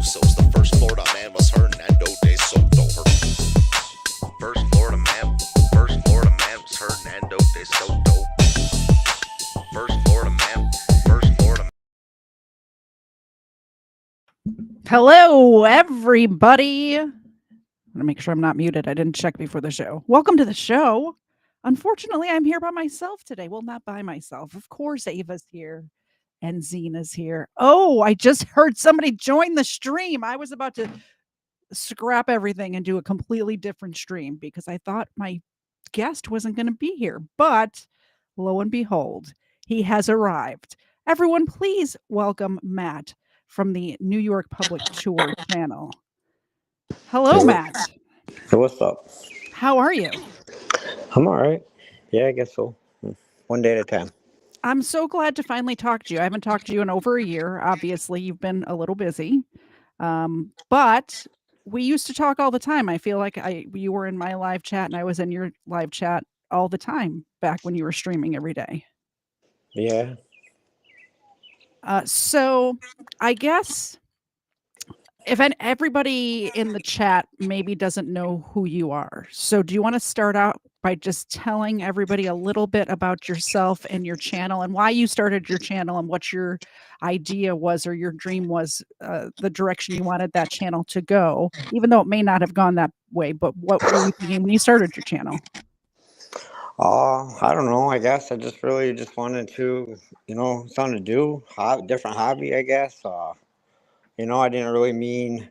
So's the first Florida man was Hernando de Soto. First Florida man was Hernando de Soto. First Florida man. Hello, everybody. I'm going to make sure I'm not muted. I didn't check before the show. Welcome to the show. Unfortunately, I'm here by myself today. Well, not by myself. Of course, Ava's here and Zena's here. Oh, I just heard somebody join the stream. I was about to scrap everything and do a completely different stream because I thought my guest wasn't going to be here. But lo and behold, he has arrived. Everyone, please welcome Matt from the New York Public Tour channel. Hello, Matt. Hey, what's up? How are you? I'm all right. Yeah, I guess so. One day at a time. I'm so glad to finally talk to you. I haven't talked to you in over a year. Obviously, you've been a little busy. But we used to talk all the time. I feel like you were in my live chat and I was in your live chat all the time back when you were streaming every day. Yeah. So I guess if everybody in the chat maybe doesn't know who you are. So do you want to start out by just telling everybody a little bit about yourself and your channel and why you started your channel and what your idea was or your dream was, the direction you wanted that channel to go, even though it may not have gone that way, but what were you thinking when you started your channel? I don't know. I guess I just really just wanted to, something to do, different hobby, I guess. I didn't really mean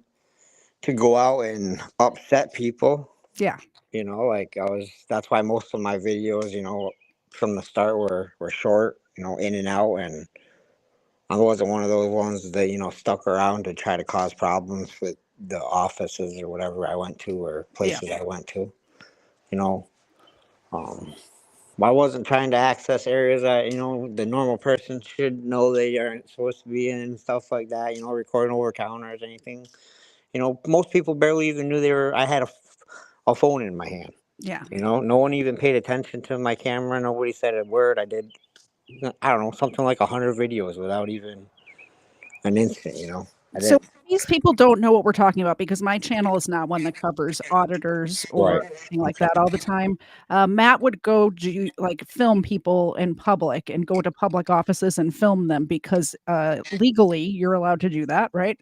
to go out and upset people. Yeah. That's why most of my videos, from the start were short, in and out. And I wasn't one of those ones that, stuck around to try to cause problems with the offices or whatever I went to or places I went to, you know. I wasn't trying to access areas that, the normal person should know they aren't supposed to be in and stuff like that, recording over counters, anything. Most people barely even knew I had a phone in my hand. Yeah. No one even paid attention to my camera. Nobody said a word. I did, I don't know, something like 100 videos without even an incident, So these people don't know what we're talking about because my channel is not one that covers auditors or anything like that all the time. Matt would go do film people in public and go to public offices and film them because legally you're allowed to do that, right?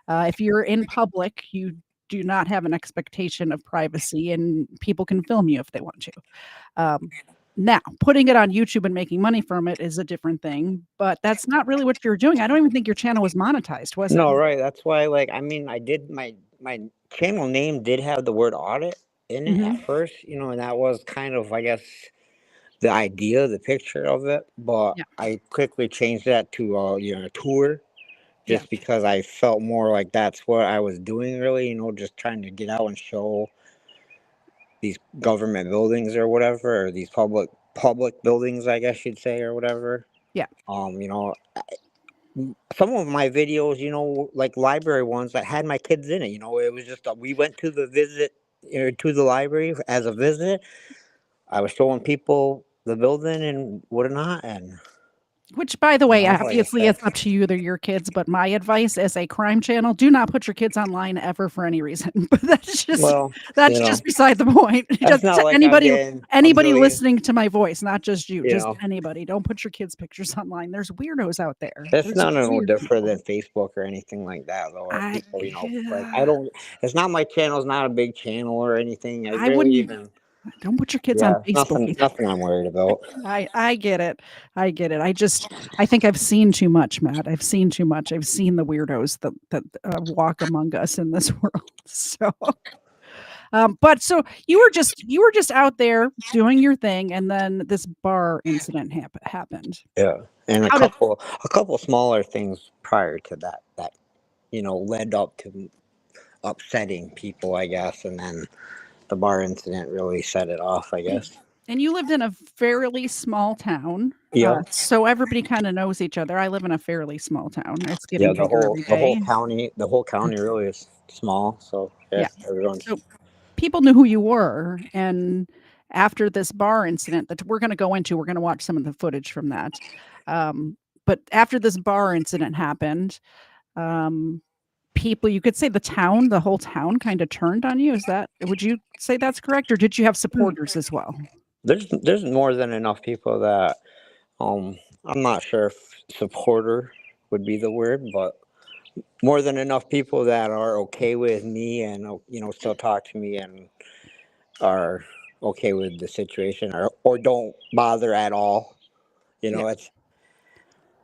If you're in public, you do not have an expectation of privacy and people can film you if they want to. Now, putting it on YouTube and making money from it is a different thing, but that's not really what you're doing. I don't even think your channel was monetized, was it? No, right. That's why, I did my channel name did have the word audit in it at first, and that was kind of, I guess, the idea, the picture of it. But I quickly changed that to, a tour, just because I felt more like that's what I was doing, really, just trying to get out and show these government buildings or whatever, or these public buildings, I guess you'd say, or whatever. Yeah. Some of my videos, like library ones that had my kids in it, it was just, we went to the visit, to the library as a visit. I was showing people the building and whatnot. And which, by the way, like obviously it's up to you. They're your kids, but my advice as a crime channel, do not put your kids online ever for any reason. But that's just beside the point. Just like anybody listening to my voice, not just you, just anybody. Don't put your kids' pictures online. There's weirdos out there. It's not no different than Facebook or anything like that, though. It's not, my channel's not a big channel or anything. I wouldn't even. Don't put your kids on Facebook. Nothing I'm worried about. I get it. I think I've seen too much, Matt. I've seen too much. I've seen the weirdos that walk among us in this world. So, but so you were just out there doing your thing, and then this bar incident happened. Yeah, and a couple smaller things prior to that led up to upsetting people, I guess, and then the bar incident really set it off, I guess. And you lived in a fairly small town. Yeah. So everybody kind of knows each other. I live in a fairly small town. It's getting bigger every day. The whole county really is small. So so people knew who you were. And after this bar incident that we're going to go into, we're going to watch some of the footage from that. But after this bar incident happened, people, you could say the whole town kind of turned on you. Would you say that's correct? Or did you have supporters as well? There's more than enough people that I'm not sure if supporter would be the word, but more than enough people that are okay with me and still talk to me and are okay with the situation or don't bother at all. Yeah. It's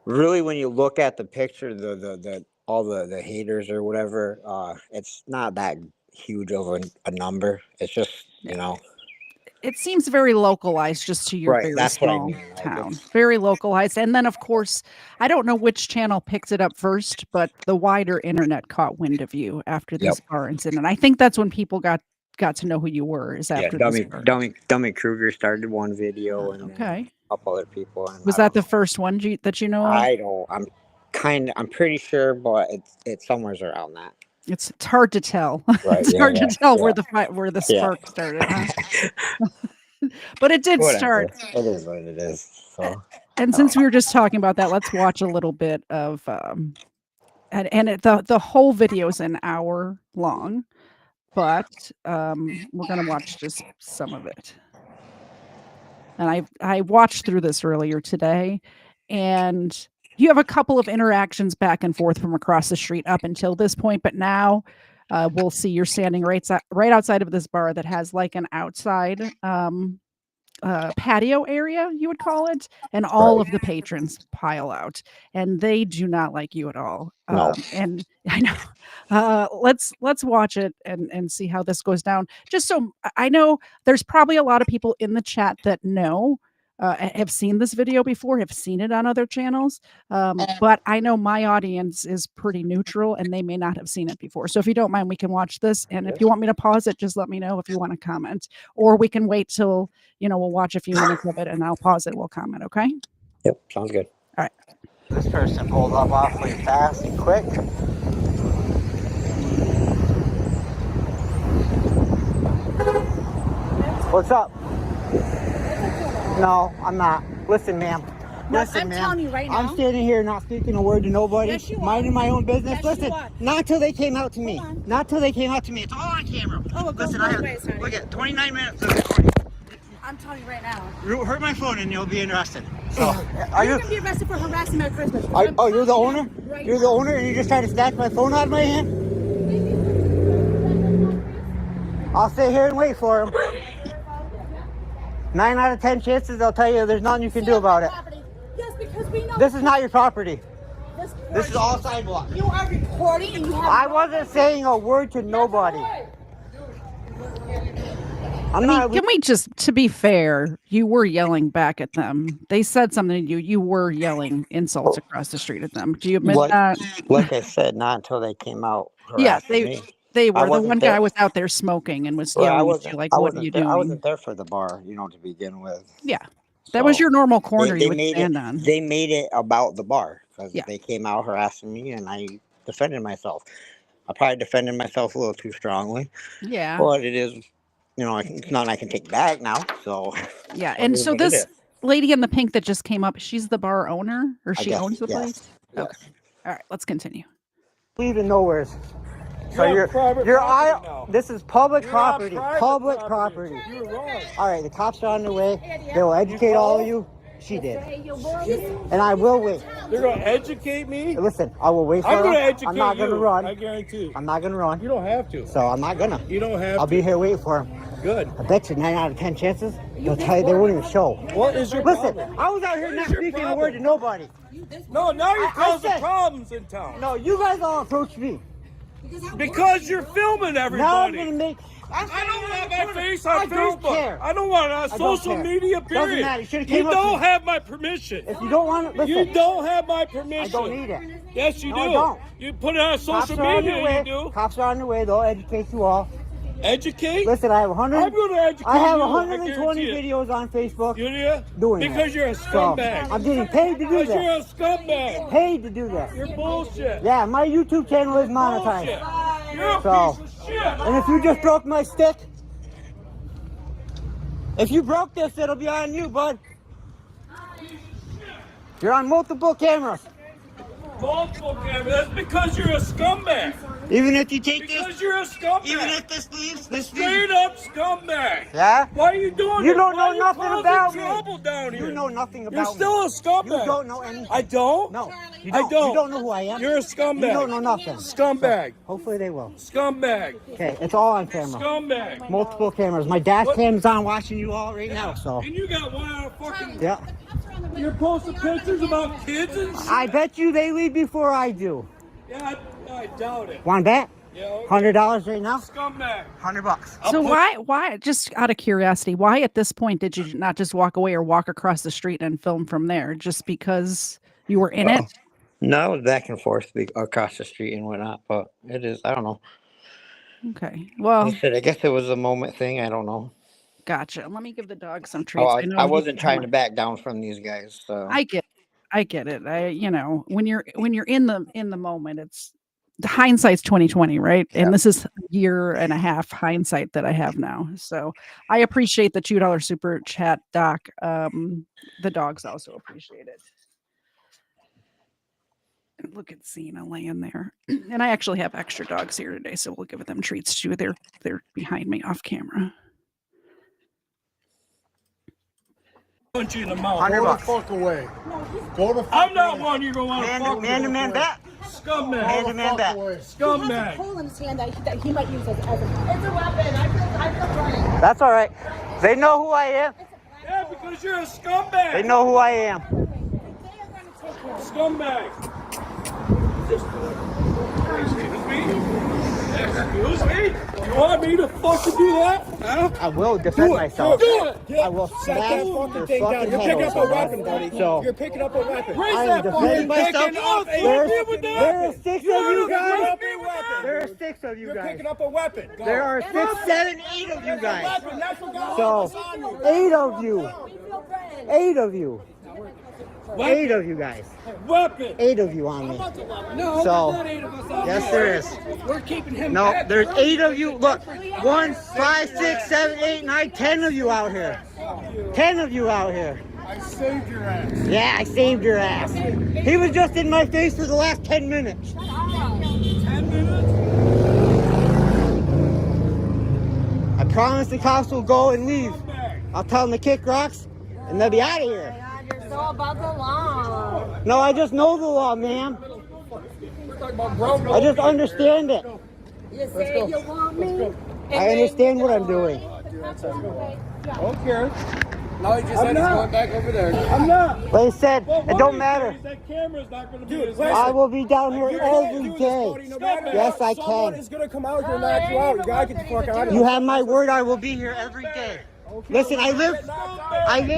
really, when you look at the picture, the all the haters or whatever, it's not that huge of a number. It's just It seems very localized just to your right. very That's what I small mean. Like, town. it's Very localized. And then, of course, I don't know which channel picked it up first, but the wider internet caught wind of you after yep. this bar incident. I think that's when people got to know who you were, is Yeah, after this bar. Dummy Kruger started one video, and then Okay. a couple other people. And Was that the first one that you know of? I'm pretty sure, but it's somewhere around that. It's hard to tell. Right. It's Yeah, hard to tell yeah. where the Yeah. spark started, huh? But it did Whatever. start. It is what it is. So. And since we were just talking about that, let's watch a little bit of the whole video is an hour long, but we're gonna watch just some of it. And I watched through this earlier today, and you have a couple of interactions back and forth from across the street up until this point, but now we'll see you're standing right outside of this bar that has like an outside patio area, you would call it, and all of the patrons pile out, and they do not like you at all. No. And I know. Let's watch it and see how this goes down. Just so I know, there's probably a lot of people in the chat that know. Have seen this video before, have seen it on other channels, but I know my audience is pretty neutral and they may not have seen it before. So if you don't mind, we can watch this. And if you want me to pause it, just let me know if you want to comment. Or we can wait till, we'll watch a few minutes of it and I'll pause it, we'll comment, okay? Yep, sounds good. All right. This person pulled up awfully fast and quick. What's up? No, I'm not. Listen, ma'am. Listen, I'm ma'am. telling you right now. I'm standing here not speaking a word to nobody. Yes, you are. Minding my own business. Yes, you Listen, are. not till they came out to me. Hold on. Not till they came out to me. It's all on camera. Oh, well, go Listen, both ways, honey. look at 29 minutes of recording. I'm telling you right now. Hurt my phone and you'll be interested. So, You're going to be arrested for harassing my Christmas. Oh, you're the owner? Right You're the owner and you just tried to snatch my phone out of my hand? I'll stay here and wait for him. 9 out of 10 chances they'll tell you there's nothing you can do about it. Yes, because we know. This is not your property. This This is all sidewalk. You are recording and you have. I wasn't saying a word to nobody. I'm not. Can we just, to be fair, you were yelling back at them. They said something to you. You were yelling insults across the street at them. Do you admit that? Like I said, not until they came out. Yeah, harassing me. they were. The wasn't one there. guy was out there smoking and was Well, yelling at you like, what are you doing? I wasn't there for the bar, to begin with. Yeah. That was So, your normal corner they you would made stand it, on. They made it about the bar because Yeah. they came out harassing me and I defended myself. I probably defended myself a little too strongly. Yeah. But it is, it's not I can take back now. So Yeah. it And is so what it this is. lady in the pink that just came up, she's the bar owner, or I she guess, owns the yes, place? yes. Okay. All right, let's continue. Leaving nowheres. So You're on private property now. this is public You're on property. private Public property. property. You're wrong. All right, the cops are on their way. They will educate all of you. She did. And I will wait. They're going to educate me? Listen, I will wait for I'm them. going to educate I'm not you. going to run. I guarantee. I'm not going to run. You don't have to. So I'm not going to. You don't have I'll to. be here waiting for them. Good. I bet you 9 out of 10 chances they'll tell you they won't even show. What is your Listen, problem? I was out here not speaking a word to nobody. No, now you're I causing said- problems in town. No, you guys all approach me. Because you're filming Now I'm everybody. going to make... I don't want my face I on don't Facebook. care. I don't want it on I don't social care. media, Doesn't period. matter. You should've You came up to don't me. have my permission. If you don't want it, You listen. don't have my permission. I don't need it. Yes, you No, I do. don't. You put it on Cops social are on their media, way. you do. Cops are on their way. They'll educate you all. Educate? Listen, I have 100. I'm going to educate I have you. 120 guarantee it. videos on Facebook You do? doing Because that. you're a So, scumbag. I'm getting paid to do Because you're that. a scumbag. Paid to do that. You're bullshit. Yeah, my YouTube channel is Bullshit. monetized. You're a So, piece of shit. and if you just broke my stick, if you broke this, it'll be on you, bud. You're on multiple cameras. Multiple cameras. That's because you're a scumbag. Even if you take Because this, you're a scumbag. even if this leaves, this Straight up scumbag. Yeah? Why are you doing You it? don't Why know are you nothing causing about me. trouble down here? You know nothing You're about still me. a scumbag. You don't know anything. I don't? No, you I don't. don't. You don't know who I am. You're a scumbag. You don't know nothing. Scumbag. Hopefully they will. Scumbag. Okay, it's all on camera. Scumbag. Multiple cameras. My dash cam's on watching you all right now, so. And you got one out of fucking... Yeah. You're posting pictures about kids and shit? I bet you they leave before I do. Yeah, I doubt it. Want to bet? Yeah, okay. $100 right now? Scumbag. $100. So why, just out of curiosity, why at this point did you not just walk away or walk across the street and film from there? Just because you were in it? No, I was back and forth across the street and whatnot, but it is, I don't know. Okay. Well, I guess it was a moment thing. I don't know. gotcha. Let me give the dog some Oh, treats. I wasn't trying to back down from these guys. So. I get it. When you're in the moment, it's hindsight's 2020, right? Yeah. And this is a year and a half hindsight that I have now. So I appreciate the $2 super chat, Doc. The dogs also appreciate it. And look at Cena laying there. And I actually have extra dogs here today, so we'll give them treats too. They're behind me off camera. Punch you in the mouth. $100. Go the fuck away. Go the fuck I'm not one you're gonna want to fuck with. Man bet. Scumbag. Man bet. He has a Scumbag. hole in his hand that he might use as a... It's a weapon. I feel funny. That's all right. They know who I am. Yeah, because you're a scumbag. They know who I am. They are going to take care of it. Scumbag. Excuse me? You want me to fucking do that? Huh? I will defend myself. Do it. I will Set smack that your fucking thing down. fucking You're head picking up a open. weapon, buddy. So You're picking up a weapon. Raise I am that defending fucking myself. picking up. There are 6 of you guys. Up a weapon. There are 6 of you You're guys. picking up a weapon. Go. There are 6, 7, 8 of you guys. Weapon. That's what got So us on you. 8 of you. We feel threatened. 8 of you. 8 of you guys. Weapon. 8 of you on me. No, So, there's not 8 of us out yes, here. there is. We're keeping him No, back. there's 8 of you. Look, 1, 5, 6, 7, 8, 9, 10 of you out here. 10 of you out here. I saved your ass. Yeah, I saved your ass. He was just in my face for the last 10 minutes. 10 minutes? I promise the cops will go and leave. Scumbag. I'll tell them to kick rocks, and they'll be out of here. God, you're so above the law. No, I just know the law, man. I just understand it. You say you want me. I understand what I'm doing. Okay. Now he just said he's going back over there. I'm not. Like I said, Well, it one don't of these matter. days, That camera's not going to be Dude, as listen. I will be down here You can't every do this, buddy. day. No matter Yes, what, I someone can. is going to come out here and knock you out. You got to get the fuck out of You here. have my word, I will be here every day. Listen, I live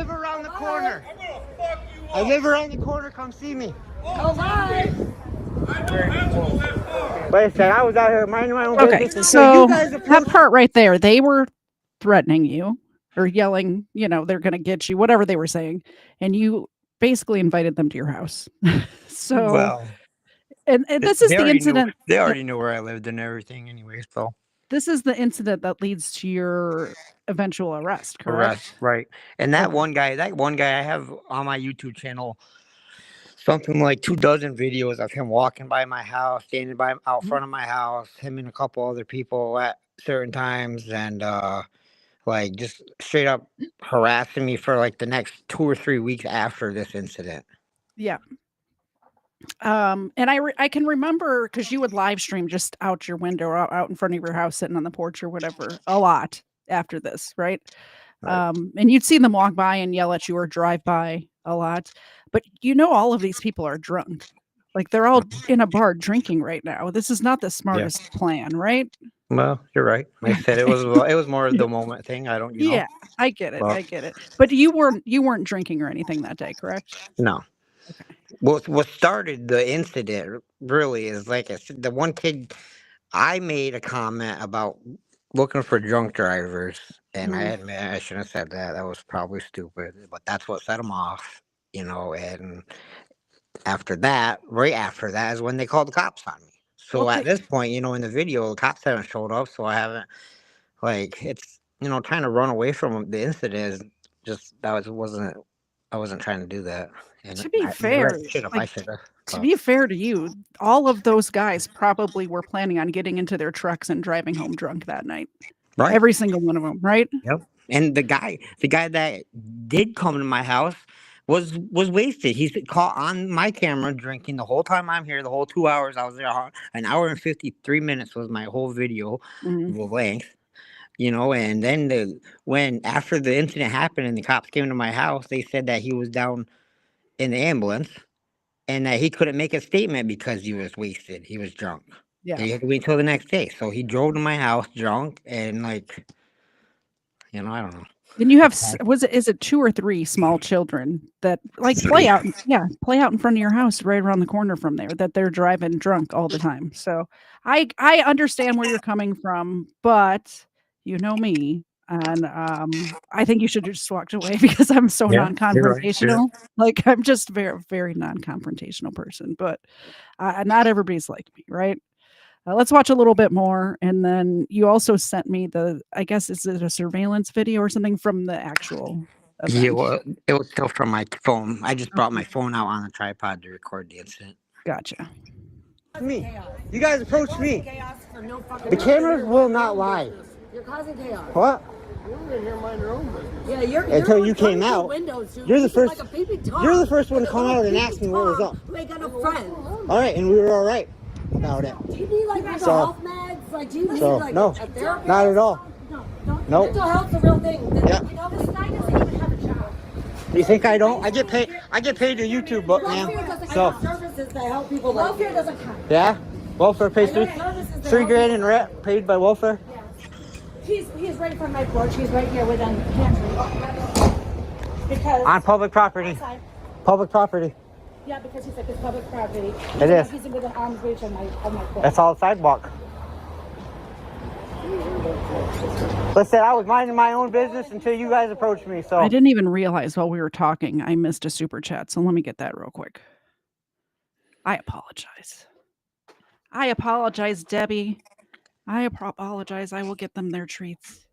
around the corner. I'm going to fuck you up. I live around the corner, come see me. Oh, bye. I don't have to go that far. Like I said, I was out here minding my own Okay, business. so you guys that approached part right there, they were threatening you or yelling, they're going to get you, whatever they were saying. And you basically invited them to your house. So, Well, and this is the incident. They already knew where I lived and everything anyway, so. This is the incident that leads to your eventual arrest, correct? Arrest, right. And that Okay. one guy I have on my YouTube channel something like 24 videos of him walking by my house, standing by out front of my house, him and a couple other people at certain times, and like just straight up harassing me for like the next 2 or 3 weeks after this incident. Yeah. And I can remember because you would live stream just out your window or out in front of your house, sitting on the porch or whatever, a lot after this, right? Right. And you'd see them walk by and yell at you or drive by a lot. But all of these people are drunk. Like they're all in a bar drinking right now. This is not the smartest plan, right? Well, you're right. Like I said, it was more of the moment thing. I don't, Yeah, I get it. Well- I get it. But you weren't drinking or anything that day, correct? No. Okay. What started the incident really is, like I said, the one kid, I made a comment about looking for drunk drivers, and I Mhm. admit I shouldn't have said that. That was probably stupid, but that's what set him off, and right after that is when they called the cops on me. So Okay. at this point, in the video, the cops haven't showed up, so I haven't, it's, trying to run away from the incident is just, wasn't I wasn't trying to do that. And To be I fair, read shit up. I like, should have. to be fair to you, all of those guys probably were planning on getting into their trucks and driving home drunk that night. Right. Every single one of them, right? Yep. And the guy that did come to my house was wasted. He's caught on my camera drinking the whole time I'm here. The whole 2 hours I was there, an hour and 53 minutes was my whole video length. You know, and then when after the incident happened and the cops came to my house, they said that he was down in the ambulance and that he couldn't make a statement because he was wasted. He was drunk. Yeah. He had to wait till the next day. So he drove to my house drunk and I don't know. Then you have is it 2 or 3 small children that play out in front of your house right around the corner from there that they're driving drunk all the time. So I understand where you're coming from, but you know me, and I think you should have just walked away because I'm so non-confrontational. Like I'm just very, very non-confrontational person, but not everybody's like me, right? Let's watch a little bit more, and then you also sent me I guess is it a surveillance video or something from the actual event? Yeah, well, it was still from my phone. I just brought my phone out on a tripod to record the incident. Gotcha. Me. You guys approached me. The cameras will not lie. You're causing chaos. What? You're in here minding your own business. Yeah, you're Until you came out. You're the first. Like a baby dog. You're the first one to come out and ask me what was up. Like got a friend. All right, and we were all right about it. Do you need like mental health meds? Like do you need like no, a therapist? not at all. No. Mental health's a real thing. Yeah. You know, this guy doesn't even have a job. You think I don't? I get paid to YouTube, but ma'am. So Services that help people. Welfare doesn't count. yeah, welfare pays $3,000 in rent paid by welfare. He's right in front of my porch. He's right here within pantry. Because On public property. outside. Public property. Yeah, because he's like it's public property. It is. He's within arm's reach on my porch. That's all sidewalk. Listen, I was minding my own business until you guys approached me. So I didn't even realize while we were talking I missed a super chat. So let me get that real quick. I apologize, Debbie. I apologize. I will get them their treats.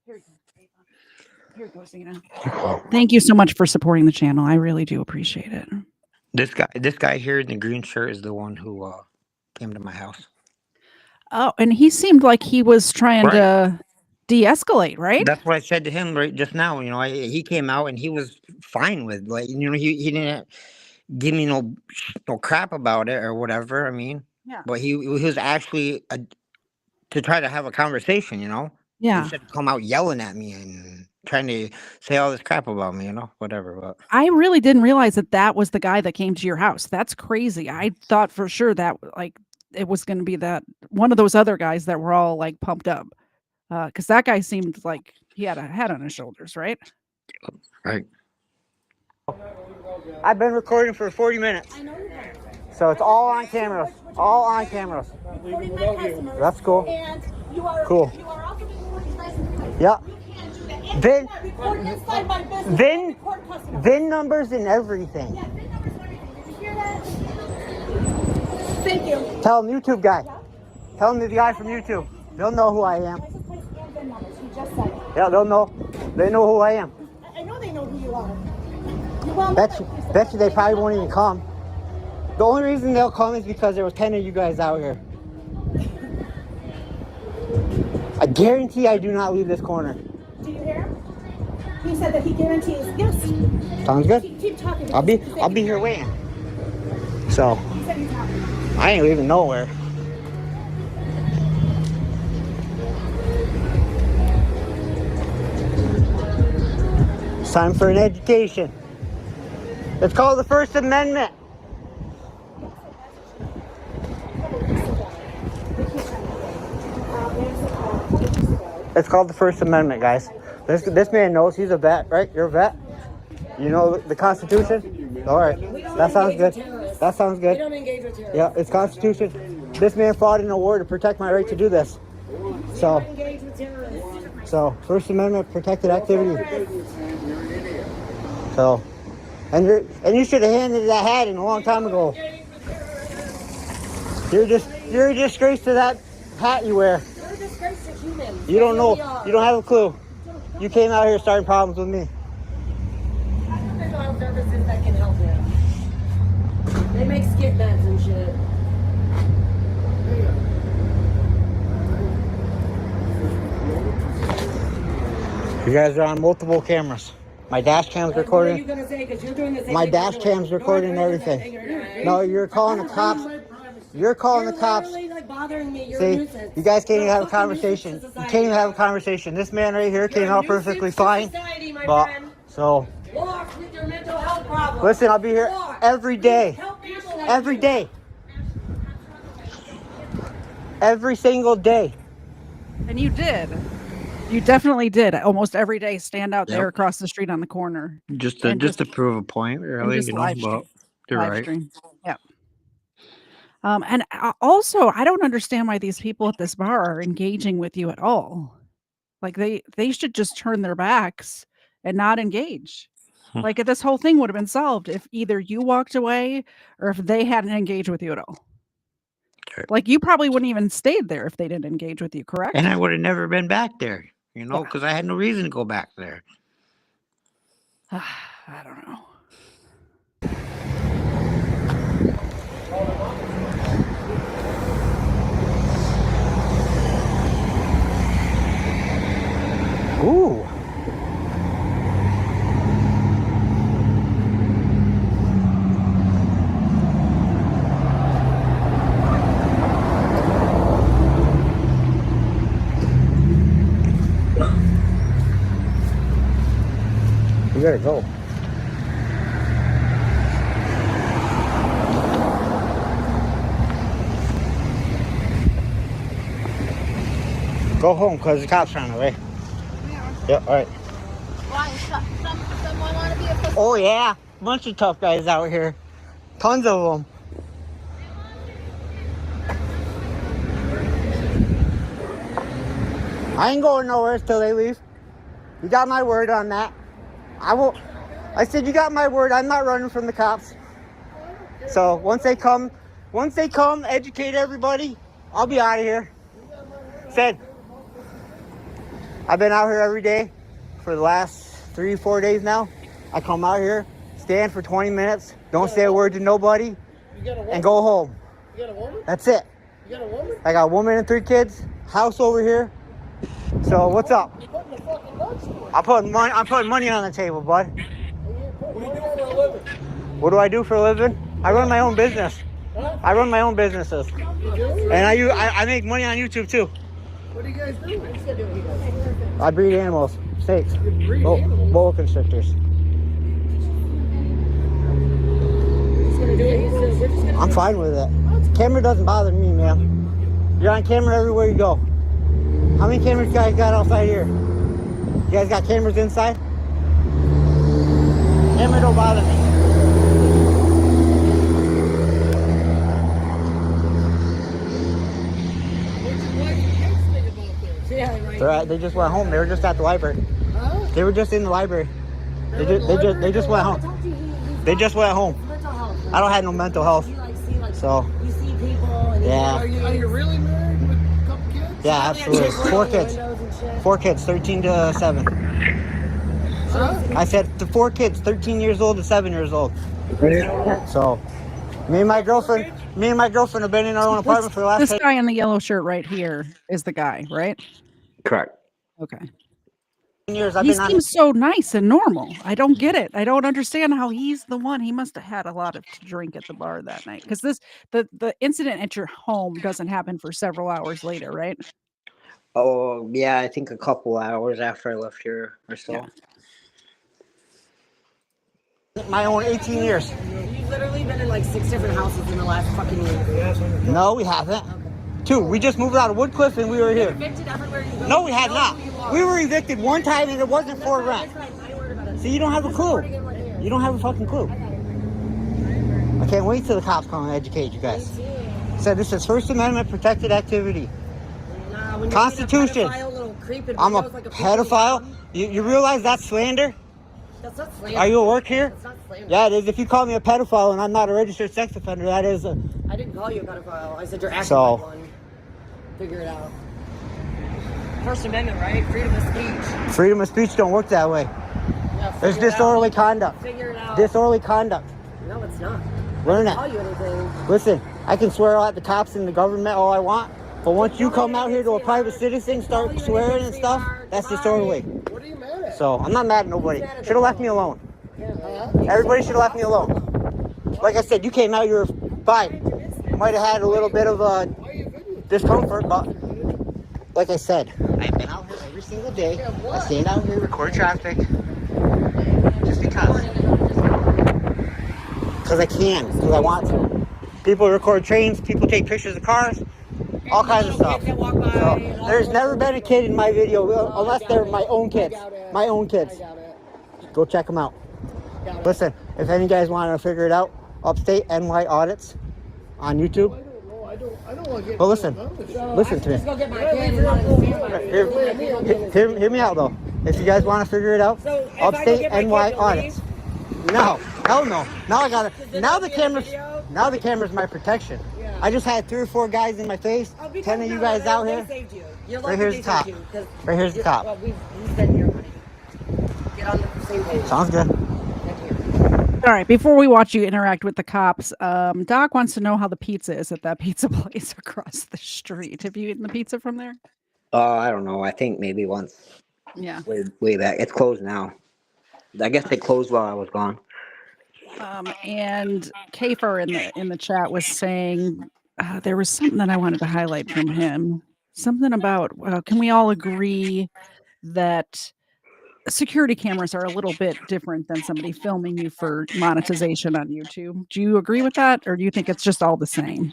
Here you go, Zena. Thank you so much for supporting the channel. I really do appreciate it. This guy here in the green shirt is the one who came to my house. Oh, and he seemed like he was trying to de-escalate, right? That's what I said to him right just now. You know, he came out and he was fine with he didn't give me no crap about it or whatever. I mean, but he was actually to try to have a conversation. Yeah. Instead of come out yelling at me and trying to say all this crap about me. Whatever. But I really didn't realize that was the guy that came to your house. That's crazy. I thought for sure that it was going to be that one of those other guys that were all pumped up. Because that guy seemed like he had a head on his shoulders, right? Right. I've been recording for 40 minutes. So it's all on cameras. All on cameras. That's cool. And you are cool. You are also recording license plates. Yeah. You can't do that. VIN numbers and everything. Yeah, VIN numbers and everything. Did you hear that? Thank you. Tell him YouTube guy. Tell him the guy from YouTube. They'll know who I am. License plates and VIN numbers. He just said it. Yeah, they'll know. They know who I am. I know they know who you are. You will Bet you they probably won't even come. The only reason they'll come is because there was 10 of you guys out here. I guarantee I do not leave this corner. Do you hear him? He said that he guarantees. Yes. Sounds good. Keep talking. I'll be here waiting. So He said he's happy. I ain't leaving nowhere. It's time for an education. It's called the First Amendment. It's called the First Amendment, guys. This man knows. He's a vet, right? You're a vet? You know the Constitution? All right. That sounds good. That sounds good. We don't engage with terrorists. Yeah, it's Constitution. This man fought in a war to protect my right to do this. So, Engage with terrorists. First Amendment protected activity. So, and you should have handed that hat in a long time ago. You're a disgrace to that hat you wear. You're a disgrace to humans. You don't know. You don't have a clue. You came out here starting problems with me. I don't know how mental services that can help him. They make skip beds and shit. You guys are on multiple cameras. My dash cam's recording. What are you gonna say? 'Cause you're doing the same My thing dash you're doing. cam's recording everything. No, you're calling the cops. You're calling the cops. Literally, like, bothering me. You're a See, nuisance. you guys can't You're even a have a fucking conversation. nuisance to You society. can't even have a conversation. This man right here came You're a out perfectly nuisance to fine. society, my But friend. so Walk with your mental health problems. listen, I'll be here Walk. every day. Help people like Every you. day. Every single day. And you did. You definitely did. Almost every day, stand out there Yep. across the street on the corner. Just And to prove a point, really, just you know. live stream. But you're Live right. stream. Yep. And also, I don't understand why these people at this bar are engaging with you at all. Like they should just turn their backs and not engage. Like this whole thing would have been solved if either you walked away or if they hadn't engaged with you at all. Okay. Like you probably wouldn't even stayed there if they didn't engage with you, correct? And I would have never been back there, you know, Yeah. because I had no reason to go back there. I don't know. Ooh. You gotta go. Go home because the cops ran away. Yeah, all right. Why? Someone want to be a pussy? Oh yeah, bunch of tough guys out here. Tons of them. I ain't going nowhere till they leave. You got my word on that. I won't. I said you got my word. I'm not running from the cops. So once they come, educate everybody. I'll be out of here. Said. I've been out here every day for the last 3-4 days now. I come out here, stand for 20 minutes, don't say a word to nobody, and go home. You got a woman? That's it. You got a woman? I got a woman and 3 kids, house over here. So what's up? You're putting the fucking nuts to it. I'm putting money on the table, bud. What do you do for a living? What do I do for a living? I run my own business. Huh? I run my own businesses. You do? And I make money on YouTube too. What do you guys do? I breed animals, snakes, breed animals? boa constrictors. I'm fine with it. Camera doesn't bother me, man. You're on camera everywhere you go. How many cameras you guys got outside here? You guys got cameras inside? Camera don't bother me. They're at, they just went home. They were just at the library. Huh? They were just in the library. They just went home. They just went home. I don't have no mental health. So You see people and yeah, Are you really married with a couple kids? yeah, absolutely. 4 kids. 4 kids, 13 to 7. Huh? I said the 4 kids, 13 years old to 7 years old. So me and my girlfriend have been in our own apartment for the last This 10 guy in the yellow shirt right here is the guy, right? Correct. Okay. years. He seems so nice and normal. I don't get it. I don't understand how he's the one. He must have had a lot of to drink at the bar that night, because the incident at your home doesn't happen for several hours later, right? Oh yeah, I think a couple hours after I left here or so. Yeah. My own 18 years. You've literally been in like 6 different houses in the last fucking year. No, we haven't. 2. We just moved out of Woodcliff and we were here. Evicted everywhere you go. No, we had You know not. who you are. We were evicted one time and it wasn't for rent. That's right. I ain't worried about it. So you don't have a clue. Recording it right here. You don't have a fucking clue. I can't wait till the cops come and educate you guys. Said this is First Amendment protected activity. Nah, when you're Constitution. being a pedophile, little creep in I'm a windows like pedophile. You realize that's slander? That's not slander. Are you at work here? That's not slander. Yeah, it is. If you call me a pedophile and I'm not a registered sex offender, that is a... I didn't call you a pedophile. I said you're acting So- like one. Figure it out. First Amendment, right? Freedom of speech. Freedom of speech don't work that way. Yeah, There's disorderly conduct. Figure it out. Disorderly conduct. No, it's not. Learn I didn't it. tell you anything. Listen, I can swear at the cops and the government all I want, but once you come out here to a private citizen, start swearing and stuff, that's disorderly. What are you mad at? So I'm not mad at nobody. Should have left me alone. Everybody should have left me alone. Like I said, you came out, you were fine. Might have had a little bit of discomfort, but like I said, I've been out here every single day. I stand out here, record traffic, just because. Because I can, because I want to. People record trains, people take pictures of cars, all kinds of stuff. So there's never been a kid in my video, unless they're my own kids. My own kids. Go check them out. Listen, if any guys want to figure it out, Upstate NY Audits on YouTube. I don't want to get. But listen to me. Just go get my kids and I'll Hear me out though. If you guys want to figure it out, Upstate NY Audits. No, hell no. Now the camera's my protection. I just had 3 or 4 guys in my face. 10 of you guys out here. Right here's the top. Right here's the top. Well, we spent your money. Get on the same page. Sounds good. All right, before we watch you interact with the cops, Doc wants to know how the pizza is at that pizza place across the street. Have you eaten the pizza from there? I don't know. I think maybe once. Yeah. Way back. It's closed now. I guess they closed while I was gone. And Kafer in the chat was saying there was something that I wanted to highlight from him. Something about can we all agree that security cameras are a little bit different than somebody filming you for monetization on YouTube? Do you agree with that, or do you think it's just all the same?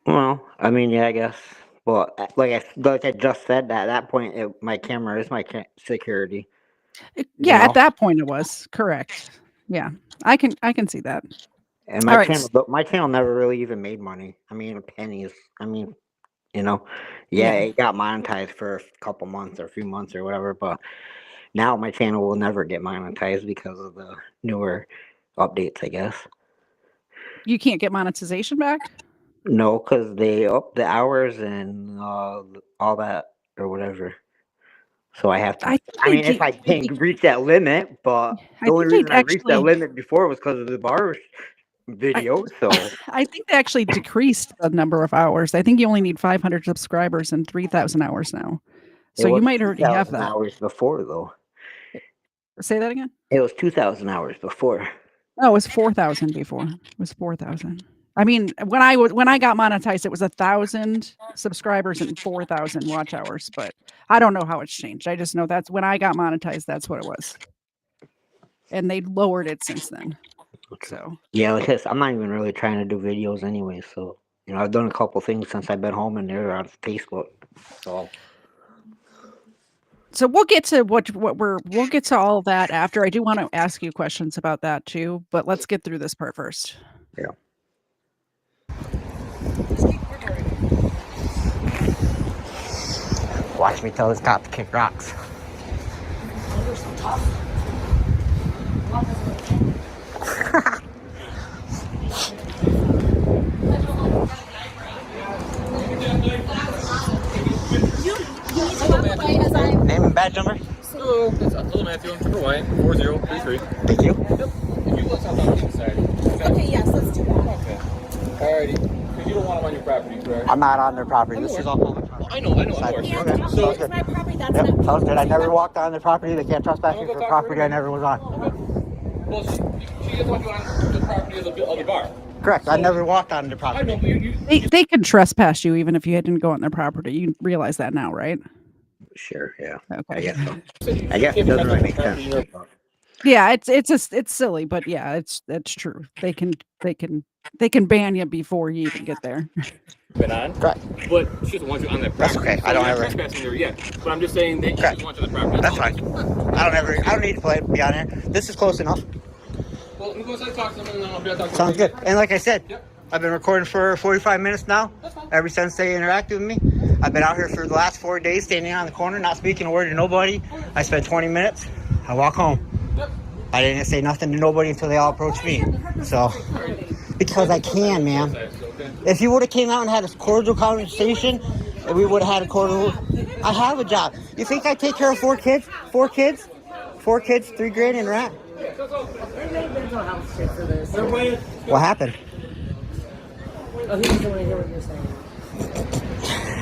Well, I mean, yeah, I guess. Well, like I just said, at that point, my camera is my security. Yeah, know? at that point it was correct. Yeah, I can see that. And my channel never really even made money. I mean, pennies. I mean, it got monetized for a couple months or a few months or whatever, but now my channel will never get monetized because of the newer updates, I guess. You can't get monetization back? No, because they up the hours and all that or whatever. So I have to. If I can't reach that limit, but the only reason I reached that limit before was because of the bar video. I think they actually decreased the number of hours. I think you only need 500 subscribers and 3,000 hours now. So you might already have that. Hours before, though. Say that again. It was 2,000 hours before. Oh, it was 4,000 before. It was 4,000. I mean, when I got monetized, it was 1,000 subscribers and 4,000 watch hours. But I don't know how it's changed. I just know that's when I got monetized. That's what it was, and they lowered it since then. So yeah, because I'm not even really trying to do videos anyway. So I've done a couple things since I've been home, and they're on Facebook. So we'll get to we'll get to all that after. I do want to ask you questions about that too, but let's get through this part first. Yeah. Watch me tell this cop to kick rocks. Name and badge number? Hello, it's Matthew. Number White, 4033. Thank you. Yep. If you let's talk on the inside. Okay, yes, let's do that. Okay. Alrighty. Because you don't want them on your property, correct? I'm not on their property. This is all public property. I know, of course. Yeah, Okay. it's Sounds good. my property, that's Yep, not. sounds good. I never walked on their property. They can't trespass me Wanna go for talk property to her? I never was on. Okay. Well, she doesn't want you on the property of the bar. Correct. I never walked on their I property. know, but They can trespass you even if you didn't go on their property. You realize that now, right? Sure, yeah. Okay. I guess so. I guess it doesn't really make sense. Yeah, it's silly, but yeah, it's true. They can ban you before you even get there. been on. Right. But she doesn't want you on that That's property. okay. I don't you're ever. not trespassing there yet. But I'm just saying that she doesn't want you on the property. That's fine. I don't need to be on here. This is close enough. Well, let me go inside and talk to them, and then I'll be able to talk to Sounds good. And like I said, Yep. I've been recording for 45 minutes now. That's fine. Ever since they interacted with me. I've been out here for the last 4 days, standing on the corner, not speaking a word to nobody. I spent 20 minutes. I walk home. Yep. I didn't say nothing to nobody until they all approached me. So, because I can, man. If you would have came out and had a cordial conversation, we would have had a cordial. I have a job. You think I take care of 4 kids? 4 kids? 4 kids, $3,000 in rent. They made mental health shit for this. What happened? Oh, he doesn't want to hear what you're saying.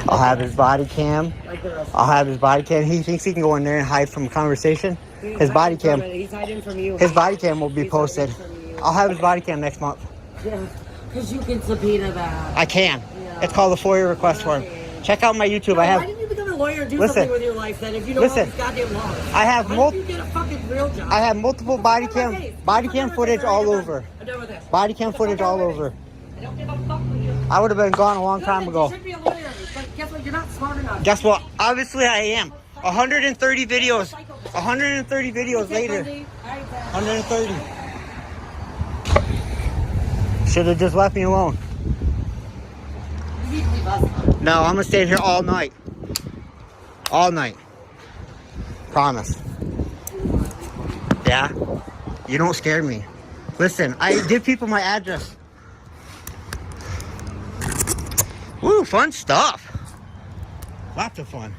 I'll have his body cam. Like the rest. I'll have his body cam. He thinks he can go in there and hide from a conversation. His body cam. He's hiding from you. His body cam will be posted. I'll have his body cam next month. Yeah, because you can subpoena that. I can. Yeah. It's called a FOIA request form. Check out my YouTube. No, I have. why didn't you become a lawyer and do Listen. something with your life then if you know all these goddamn laws? I have Why didn't you get a fucking real job? I have multiple body cam footage all over. I'm done with this. Body cam footage all over. I don't give a fuck with you. I would have been gone a long time You ago. should be a lawyer, but guess what? You're not smart enough. Guess what? Obviously I am. 130 videos. 130 videos later. 130. Should have just left me alone. You need to leave us alone. No, I'm gonna stay here all night. All night. Promise. Yeah? You don't scare me. Listen, I give people my address. Woo, fun stuff. Lots of fun.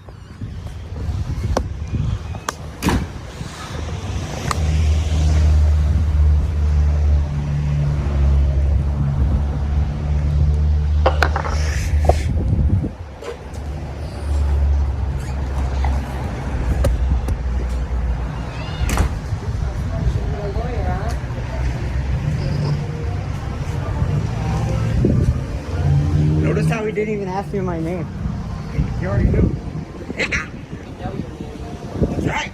Notice how he didn't even ask me my name. He already knew. That's right.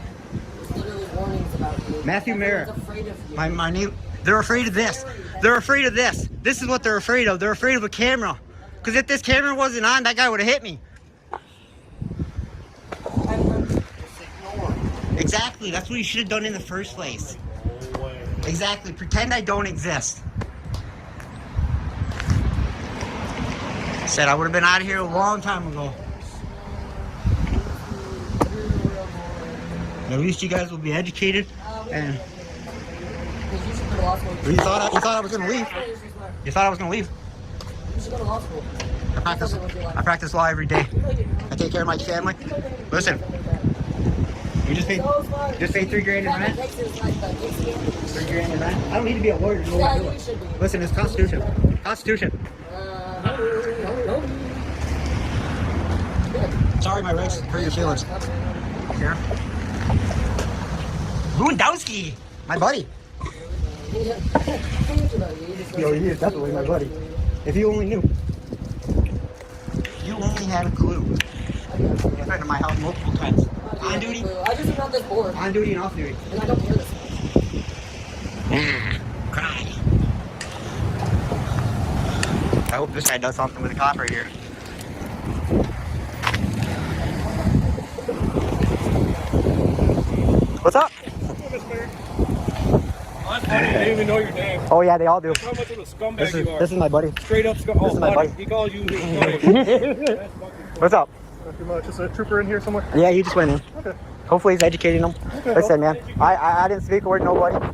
Literally warnings about you. Matthew Merritt. Everyone's afraid of you. My name. They're afraid of this. They're afraid of this. This is what they're afraid of. They're afraid of a camera. Because if this camera wasn't on, that guy would have hit me. Exactly. That's what you should have done in the first place. Exactly. Pretend I don't exist. Said I would have been out of here a long time ago. At least you guys will be educated. And you thought I was gonna leave. You thought I was gonna leave. You should go to law school. I practice law every day. I take care of my family. Listen, you just paid $3,000 in rent. $3,000 in rent. I don't need to be a lawyer to know what I'm doing. Listen, it's Constitution. Constitution. Sorry, my rights hurt your feelings. Here. Lewandowski, my buddy. Yo, he is definitely my buddy. If you only knew. You only had a clue. You've been to my house multiple times. On duty. I just am not this bored. On duty and off duty. And I don't hear this. Cry. I hope this guy does something with the cop right here. What's up? I didn't even know your name. Oh yeah, they all do. How much of a scumbag you are? This is my buddy. Straight up scumbag. This is my buddy. He calls you buddy. What's up? Not too much. Is a trooper in here somewhere? Yeah, he just went in. Okay. Hopefully he's educating them. Okay. Listen, man, I didn't speak a word to nobody.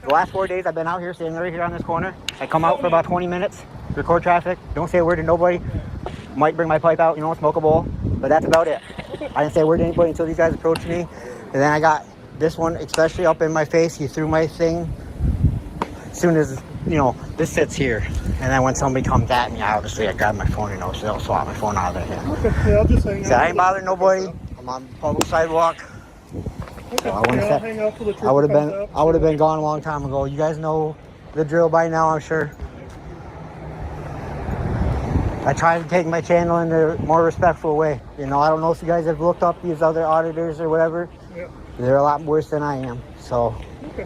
The last 4 days I've been out here, standing right here on this corner. I come out for about 20 minutes, record traffic, don't say a word to nobody. Might bring my pipe out, you know, smoke a bowl, but that's about it. I didn't say a word to anybody until these guys approached me. And then I got this one especially up in my face. He threw my thing as soon as, you know, this sits here. And then when somebody comes at me, obviously I grab my phone and they'll swap my phone out of their hand. Okay. Yeah, I'll just hang out. So I ain't bothering nobody. I'm on the public sidewalk. Okay. So I wouldn't I'll say- hang out till the trooper I would have comes been out. I would have been gone a long time ago. You guys know the drill by now, I'm sure. I try to take my channel in a more respectful way. You know, I don't know if you guys have looked up these other auditors or whatever. Yeah. They're a lot worse than I am. So Okay.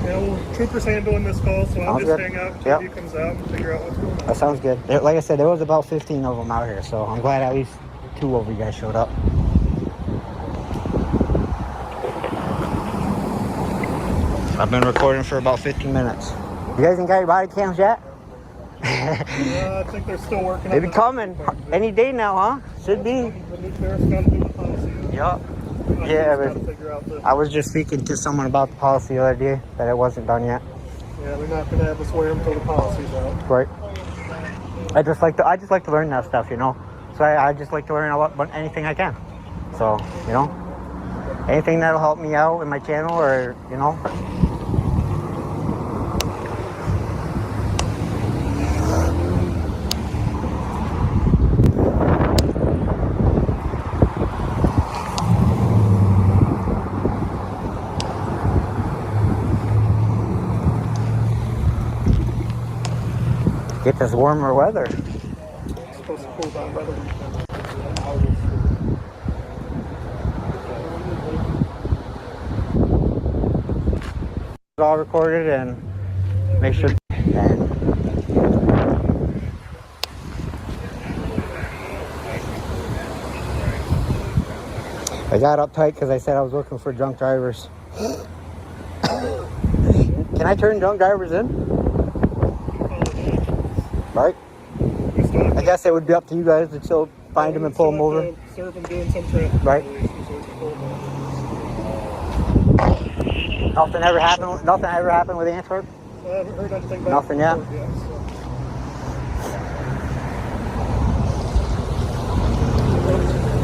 Yeah, well, trooper's handling this call, so I'll Sounds just good. hang out until Yep. he comes out and figure out what's going on. that sounds good. Like I said, there was about 15 of them out here, so I'm glad at least 2 of you guys showed up. I've been recording for about 15 minutes. You guys ain't got your body cams yet? I think they're still working They on be that. coming any day now, huh? Should be. The new sheriff's got to do the policy. Yup. I Yeah, just but gotta figure out the, I was just speaking to someone about the policy the other day that it wasn't done yet. yeah, they're not going to have us wear them until the policy's out. Right. I just like to learn that stuff, you know. So I just like to learn about anything I can. So, you know. Anything that'll help me out in my channel, or you know. Get this warmer weather. It's supposed to cool down by the weekend. It's all recorded, and make sure. I got uptight because I said I was looking for drunk drivers. Can I turn drunk drivers in? Right? I guess it would be up to you guys to still find them and pull them over. Serve them doing some traffic right? violations, so we can pull them over. Nothing ever happened. Nothing ever happened with Antwerp. I haven't heard anything back. Nothing yet. So.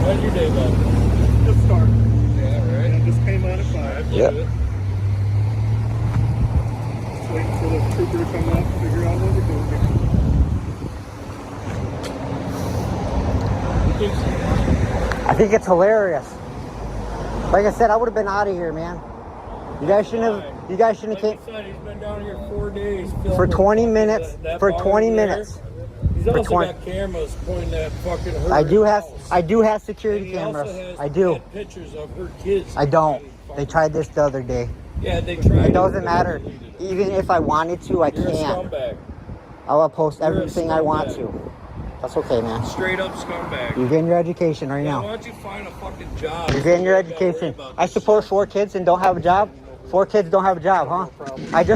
How's your day going? Just start. Yeah, right. I just came out at 5. Yep. Just waiting for the trooper to come up, figure out what we're doing. I think it's hilarious. Like I said, I would have been out of here, man. You guys shouldn't have. You guys shouldn't have Like came he's been down here 4 days. for 20 minutes. For 20 minutes. He's For also 20 got cameras pointing at fucking her. I do have. house. I do have And security he also cameras. has I do. dead pictures of her kids. I don't. They tried this the other day. Yeah, they tried. It doesn't matter. Even if I wanted to, I You're a can't. scumbag. I'll post You're a everything I want scumbag. to. That's okay, man. Straight up scumbag. You're getting your education right Yeah, why now. don't you find a fucking job? You're getting your You gotta worry education. about I this support shit. 4 kids and don't have a job. 4 kids don't have a job, huh?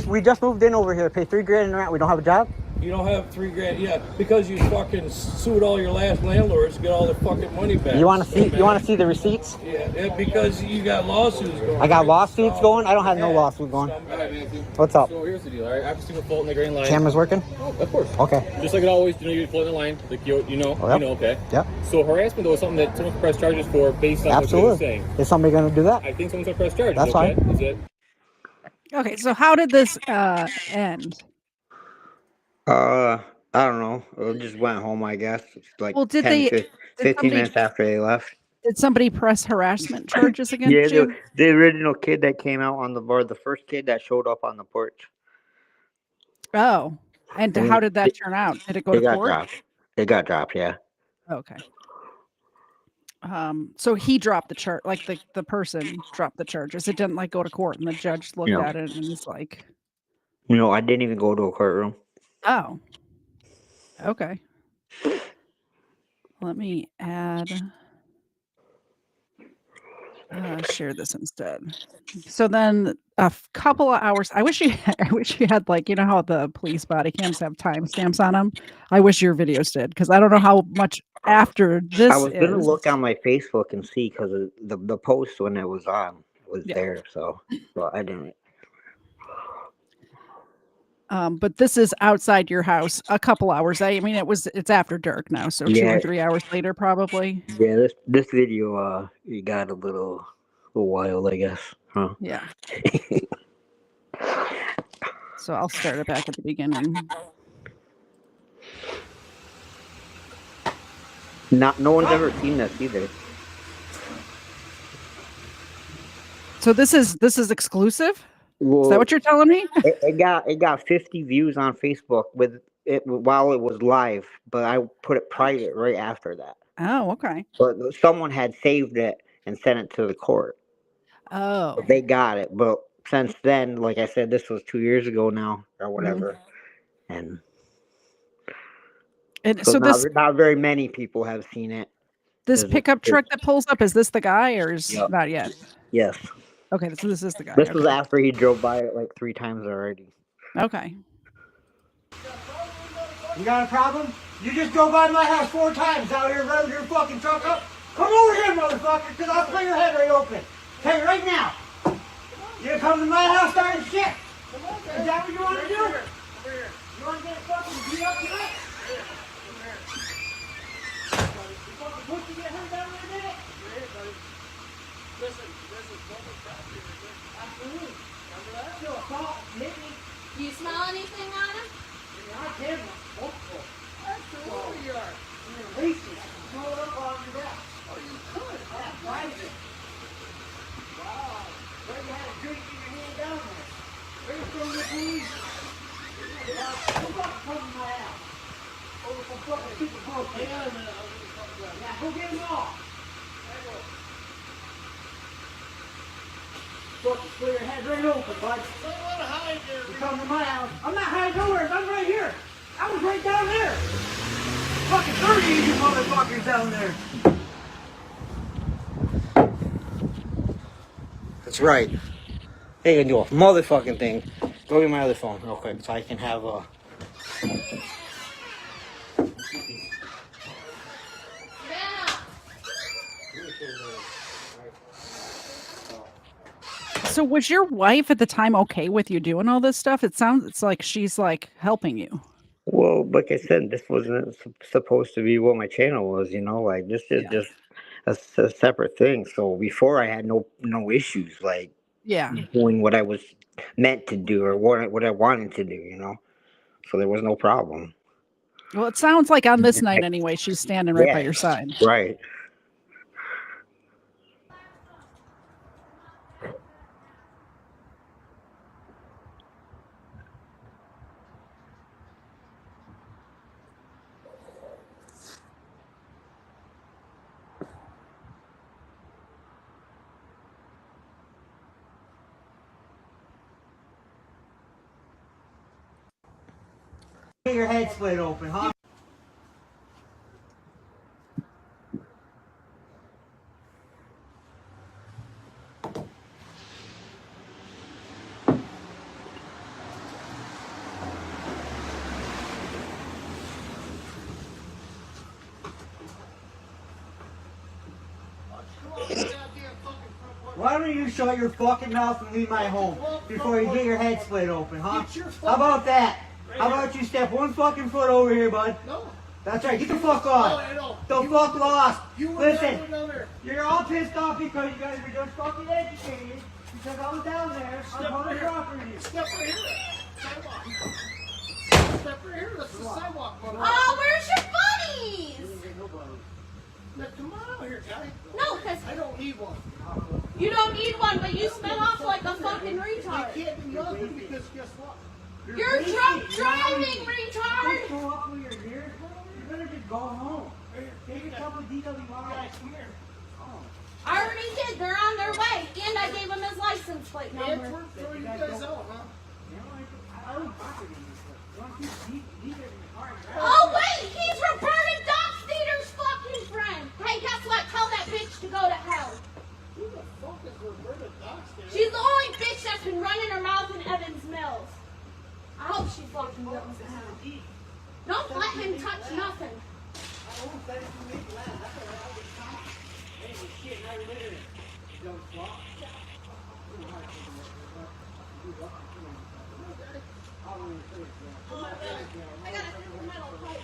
We just moved in over here. Pay $3 grand in rent. We don't have a job. You don't have $3 grand, yeah, because you fucking sued all your last landlords to get all their fucking money back. You want to see? You want to see the receipts? Yeah, because you got lawsuits going. I got right? lawsuits So, going. I don't have no yeah, lawsuit going. scumbag. What's up? So here's the deal, all right? After single fault in the green line. Camera's working. Oh, of course. Okay. Just like it always, you float in the line, like Oh, yep. okay. Yep. So harassment though is something that someone can press charges for based on what you're Absolutely. saying. Is somebody gonna do that? I think someone's gonna press charges. That's okay? fine. Is it? Okay, so how did this end? I don't know. It just went home, I guess. It's like Well, did 10, they? 15 Did somebody, minutes after they left. did somebody press harassment charges against Yeah, you? the original kid that came out on the board, the first kid that showed up on the porch. Oh, and And how did that turn out? Did it go They to got court? dropped. They got dropped, yeah. Okay. So he dropped the charge, like the person dropped the charges. It didn't like go to court, and the judge looked No. at it and was like, No, I didn't even go to a courtroom. "Oh, okay." Let me add. Share this instead. So then couple of hours. I wish you had like, you know how the police body cams have timestamps on them. I wish your videos did, because I don't know how much after this I was gonna is. look on my Facebook and see because the post when it was on was Yeah. there, so well I didn't. But this is outside your house a couple hours. I mean, it's after dark now, so 2 Yeah. or 3 hours later, probably. Yeah, this video you got a little wild, I guess, huh? Yeah. So I'll start it back at the beginning. No one's ever seen this either. So this is exclusive? Well, Is that what you're telling me? it got 50 views on Facebook with it while it was live, but I put it private right after that. Oh, okay. But someone had saved it and sent it to the court. Oh. But they got it. But since then, like I said, this was 2 years ago now or whatever. And so not very many people have seen it. This pickup truck that pulls up, is this the guy or is Yep. not yet? Yes. Okay, so this is the guy. This was okay. after he drove by it like 3 times already. Okay. You got a problem? You just drove by my house 4 times out here running your fucking truck up. Come over here, motherfucker, because I'll split your head right open. Tell you right now. You gonna come to my house starting shit? Is that what you want to do? You want to get fucking beat up tonight? You fucking pussy get hurt down there, did it? Listen. Absolutely. Still assault, hit me. Do you smell anything on him? I can't. Multiple. Absolutely you are. Racing. Blow it up on your desk. Oh, you could. That's private. Wow. Where you had a drink in your hand down there? Where you from the police? Who got come in my house? Over some fucking super close. Hang on a minute. I'll give you something back. Yeah, go get them all. Fucking split your head right open, bud. Don't want to hide there. You come to my house. I'm not hiding nowhere. I'm right here. I was right down there. Fucking 30 of you motherfuckers down there. That's right. Hey, you can do a motherfucking thing. Go get my other phone real quick so I can have a. So was your wife at the time okay with you doing all this stuff? It's like she's like helping you. Well, like I said, this wasn't supposed to be what my channel was, like this is just a separate thing. So before I had no issues, like doing what I was meant to do or what I wanted to do, so there was no problem. Well, it sounds like on this night anyway, she's standing right by your side. Right. Get your head split open, huh? Why don't you shut your fucking mouth and leave my home before you get your head split open, huh? How about that? How about you step one fucking foot over here, bud? No. That's right, get the fuck off. The fuck lost. Listen, you're all pissed off because you guys were just fucking educated because I was down there on public property. Step right here. Sidewalk. Step right here. That's the sidewalk, mother. Oh, where's your buddies? Now, come on out here, guy. No, because I don't need one. you don't need one, but you smell off like a fucking I retard. can't do nothing because guess what? You're drunk driving, retard. Go up with your ears. You better just go home. Take a couple of DWI. Guys, come here. I already did. They're on their way, and I gave him his license plate Hands number. were throwing you guys out, huh? I don't property. Oh wait, he's Roberta Docksteeder's fucking friend. Hey, guess what? Tell that bitch to go to hell. Who the fuck is Roberta Docksteeder? She's the only bitch that's been running her mouth in Evans Mills. I hope she fucking goes to hell. Don't let him touch nothing. I got a sentimental hope.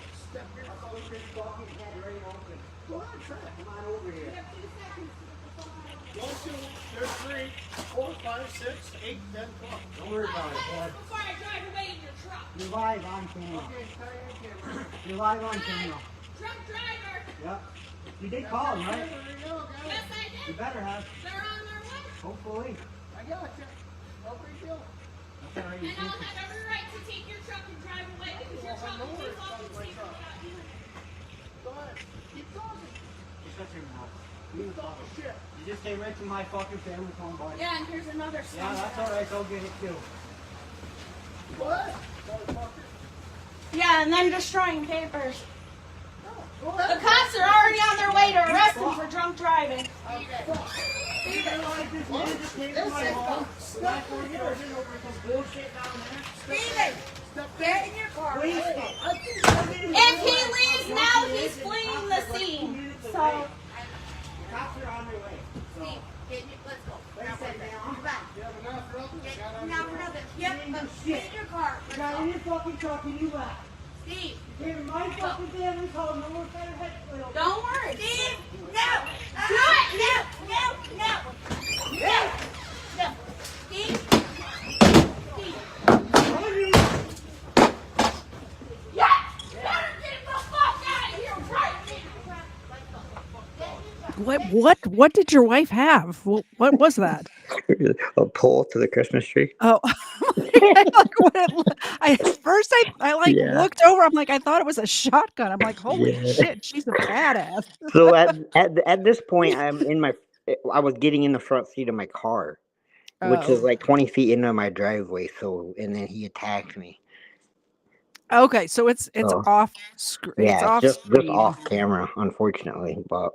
Go on, try it. Come on over here. You have 2 seconds to get the phone out. 1, 2, there's 3, 4, 5, 6, 8, 10, 12. Don't worry about it, bud. Before I drive away in your truck. You're live on camera. You're live on camera. Drunk driver. Yep. You did call him, right? Yes, I You did. better have. They're on their way. Hopefully. I got you. No big deal. That's all right. And I'll have every right to take your truck and drive away because your truck will be fucking safe without you. Go ahead. Keep talking. Just shut your mouth. Keep talking shit. You just came right to my fucking family phone, buddy. Yeah, and here's another Yeah, song. that's all right. Go get it too. What? Motherfucker. Yeah, and then destroying papers. Go The ahead. cops are already on their way to arrest him for drunk driving. You realize this man just came to my home? Got 4 years over some bullshit down there. Steven, get in your car. Please. If he leaves now, he's fleeing the scene. So, Cops are on their way. Steve, let's go. Like I said, man, I'm back. You have enough for nothing? You got Now for nothing. Yep, but get in your car. You got in your fucking truck and you left. Steve, You came to my fucking family home. No one's got a head split open. don't worry. Steve, no. Do it. No, no, no. No. What did your wife have? What was that? A pole to the Christmas tree. Oh, at first I like Yeah. looked over. I'm like, I thought it was a shotgun. I'm like, holy Yeah. shit, she's a badass. So at this point, I was getting in the front seat of my car, which is Oh, like 20 feet into my driveway. So, and then he attacked me. okay. So it's So off. It's yeah, it's off just screen, off camera, unfortunately. But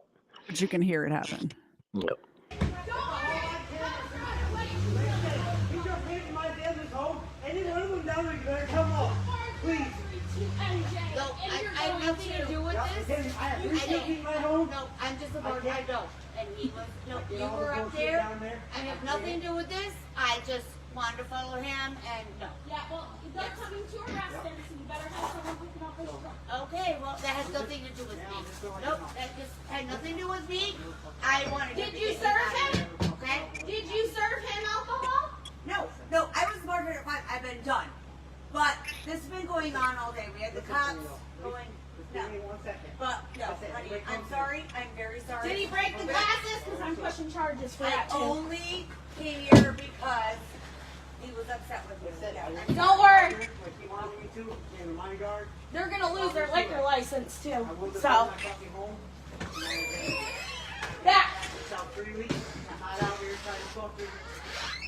but you can hear it happen. yep. He's your kid in my business home. Any one of them down there, you better come up. Please. No, I have nothing to do with this. I have three kids in my home. No, I'm just a board. I know. And he was, no, You you know, were the up bullshit there. down there. I have nothing to do with this. I just wanted to follow him and no. Yeah, well, they're coming to arrest him, so you better have someone picking up his truck. Okay, well, that has nothing to do with me. Nope, that just had nothing to do with me. I wanted to. Did you serve him? Okay? Did you serve him alcohol? No, I was martyred at 5. I've been done. But this has been going on all day. We had the cops going. No. Give me 1 second. But no, honey, I'm sorry. I'm very sorry. Did he break the glasses? Because I'm pushing charges for that I too. only came here because he was upset with me. Don't worry. Like he wanted me to, in my yard. They're gonna lose their liquor license too. I will So, not fucking home. yeah. It's out 3 weeks. I'm not out here trying to fuck with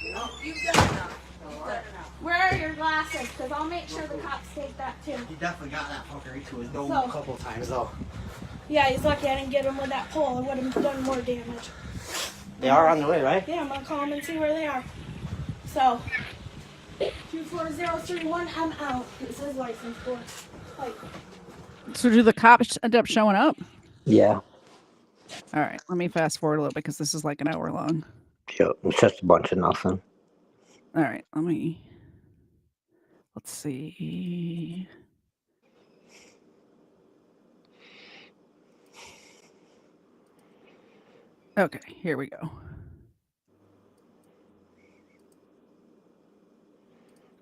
you know? You've done enough. You've done enough. Where are your glasses? Because I'll make sure the cops take that too. He definitely got that fucker into his dome So- a couple times though. Yeah, he's lucky I didn't get him with that pole. It would have done more damage. They are on the way, right? Yeah, I'm gonna call him and see where they are. So, 24031, I'm out. It's his license board. Like, So do the cops end up showing up? Yeah. All right, let me fast forward a little bit because this is like an hour long. Yep. It's just a bunch of nothing. All right, let's see. Okay, here we go.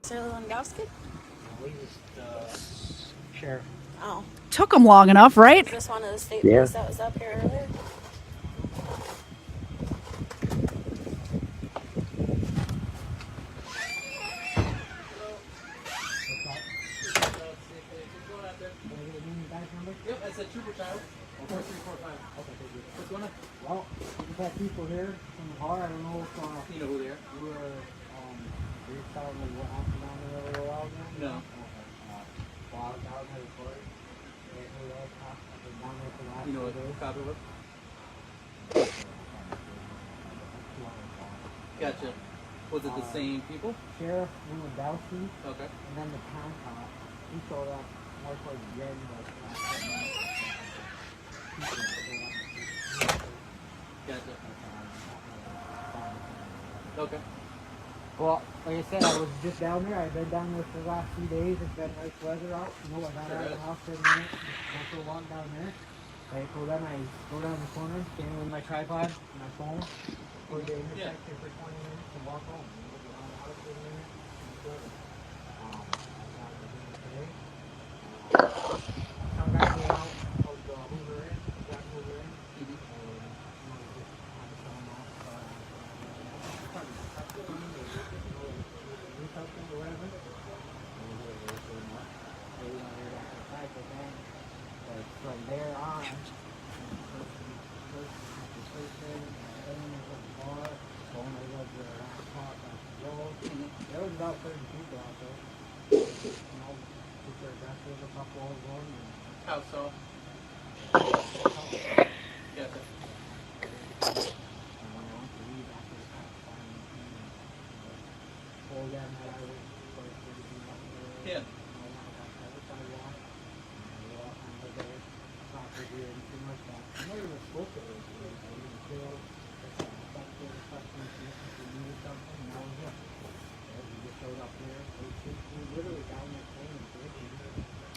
Sir Lewandowski? Sheriff. Oh, Took them long enough, right? is this one of the state Yeah. police that was up here earlier? Yep, that's a trooper child. 4345. Okay, thank you. What's going on? Well, we've had people here from the bar. I don't know if You know who they are? you were telling me what happened down there a little while ago. No. Okay. Well, I was down there before. Who else? I've been down there for the last You know what 2 days. copy was? Gotcha. Was it the same people? Sheriff Lewandowski, Okay. and then the town cop. He showed up more towards the end, but Gotcha. Okay. well, like I said, I was just down there. I've been down there for the last 2 days. It's been nice weather out. You know, I got out of the house for a minute, just went for a walk down there. Right, so then I go down the corner, stand with my tripod, and my phone, go to the intersection for 20 minutes and walk home. Go around the house for a minute. Come back out of the Hoover Inn, Jack Hoover Inn. From there on, there was about 30 people out there. You know, took their dresses, a couple of them, and How so? Gotcha. Yeah.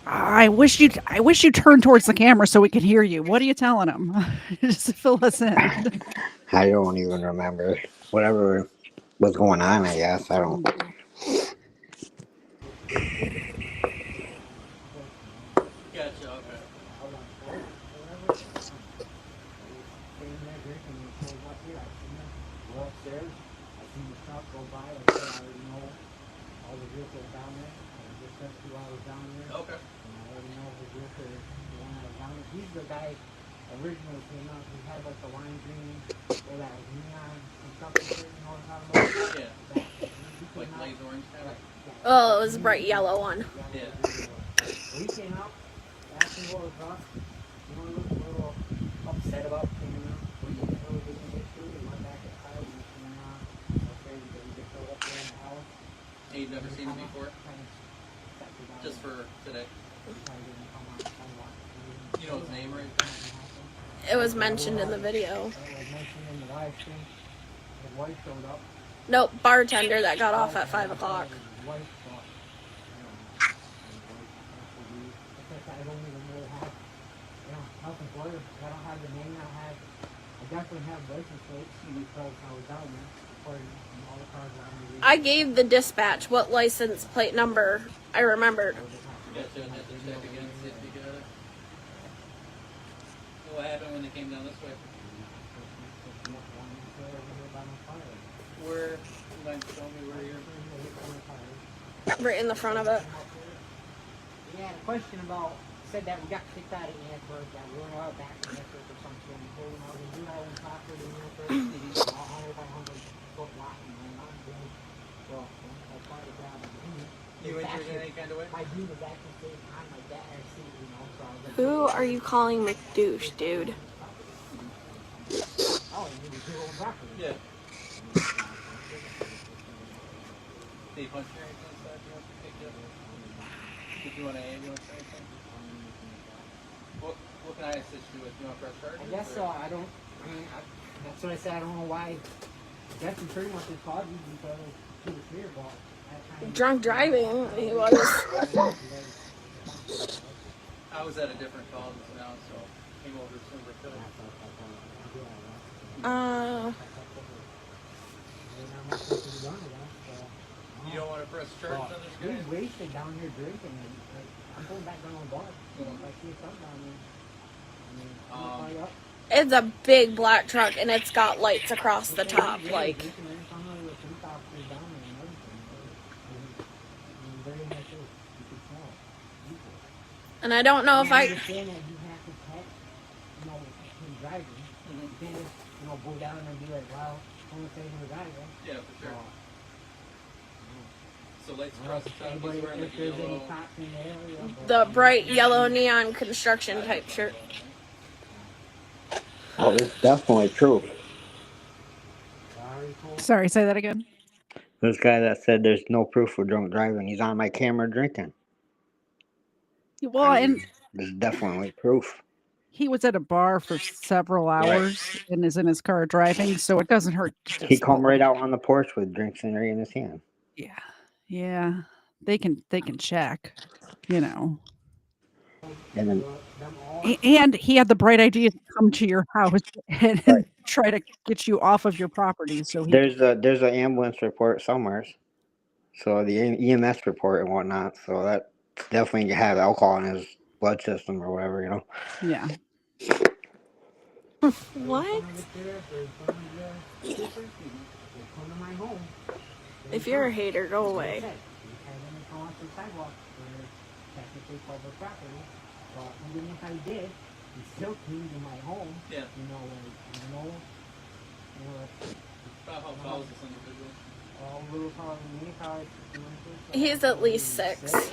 I wish you turned towards the camera so we could hear you. What are you telling them? Just to fill us in. I don't even remember whatever was going on. I guess I don't. Gotcha. Okay. drinking and pulled up here. I seen her go upstairs. I seen the truck go by. I said I already know all the vehicles down there. I just spent 2 hours down there. Okay. And I already know the vehicle is the one that was down there. He's the guy originally came out. He had like the lime green or that was neon construction shit, you know what I'm talking about? Yeah. Like blaze orange kind of. Oh, it was a bright yellow one. Yeah. He came out, asked me what was up. You know, he looked a little upset about cleaning up. But he didn't really get an issue. He went back inside and he came out. Okay, he just showed up there in the house. Hey, you've never seen him before? Just for today. You know his name, right? It was mentioned in the video. It was mentioned in the live stream. His wife showed up. Nope, bartender that got off at 5 o'clock. His wife thought, I don't even really have, health employer. I don't have the name. I definitely have license plates because I was down there recording all the cars around the I gave the dispatch what license plate number I remembered. You have to check again, see if you got it. What happened when they came down this way? Where, you mind showing me where you're? Right in the front of it. He had a question about, said that we got kicked out of Antwerp, that we were all back in Antwerp or something. We told him I was doing our own property in Antwerp, 100 by 100 foot lot, and I'm not doing. Well, that's part of the job. You injured in any kind of way? My dude was actually staying behind my dad, so I was like, Who are you calling McDouche, dude? oh, you need to do your own property. Yeah. Did he punch you or anything inside? You want to take it? Did you want an ambulance or anything? What can I assist you with? You want press charges? I guess so. That's what I said. I don't know why. I guess he pretty much just called you because he was here, but Drunk driving, he was. I was at a different call just now, so came over as soon as I could. You don't want to press charges on this guy? He's wasted down here drinking, and I'm going back down on bar. So if I see something down there, I'm gonna call you up. It's a big black truck and it's got lights across the top, like. And I don't know if I. Understand that you have to catch, him driving. You can't just, go down and be like, wow, only saving the driver. Yeah, for sure. So lights across the top, he's wearing like a yellow. The bright yellow neon construction type shirt. Oh, it's definitely true. Sorry, say that again. This guy that said there's no proof for drunk driving, he's on my camera drinking. Well, and there's definitely proof. he was at a bar for several hours and is in his car driving, so it doesn't hurt. He come right out on the porch with drinks in his hand. Yeah, they can check, And then, and he had the bright idea to come to your house and try to get you off of your property. So there's an ambulance report somewhere, so the EMS report and whatnot. So that definitely have alcohol in his blood system or whatever, Yeah. What? If you're a hater, go away. Even if I did, he still came to my home. Yeah. About how tall is this individual? He's at least 6.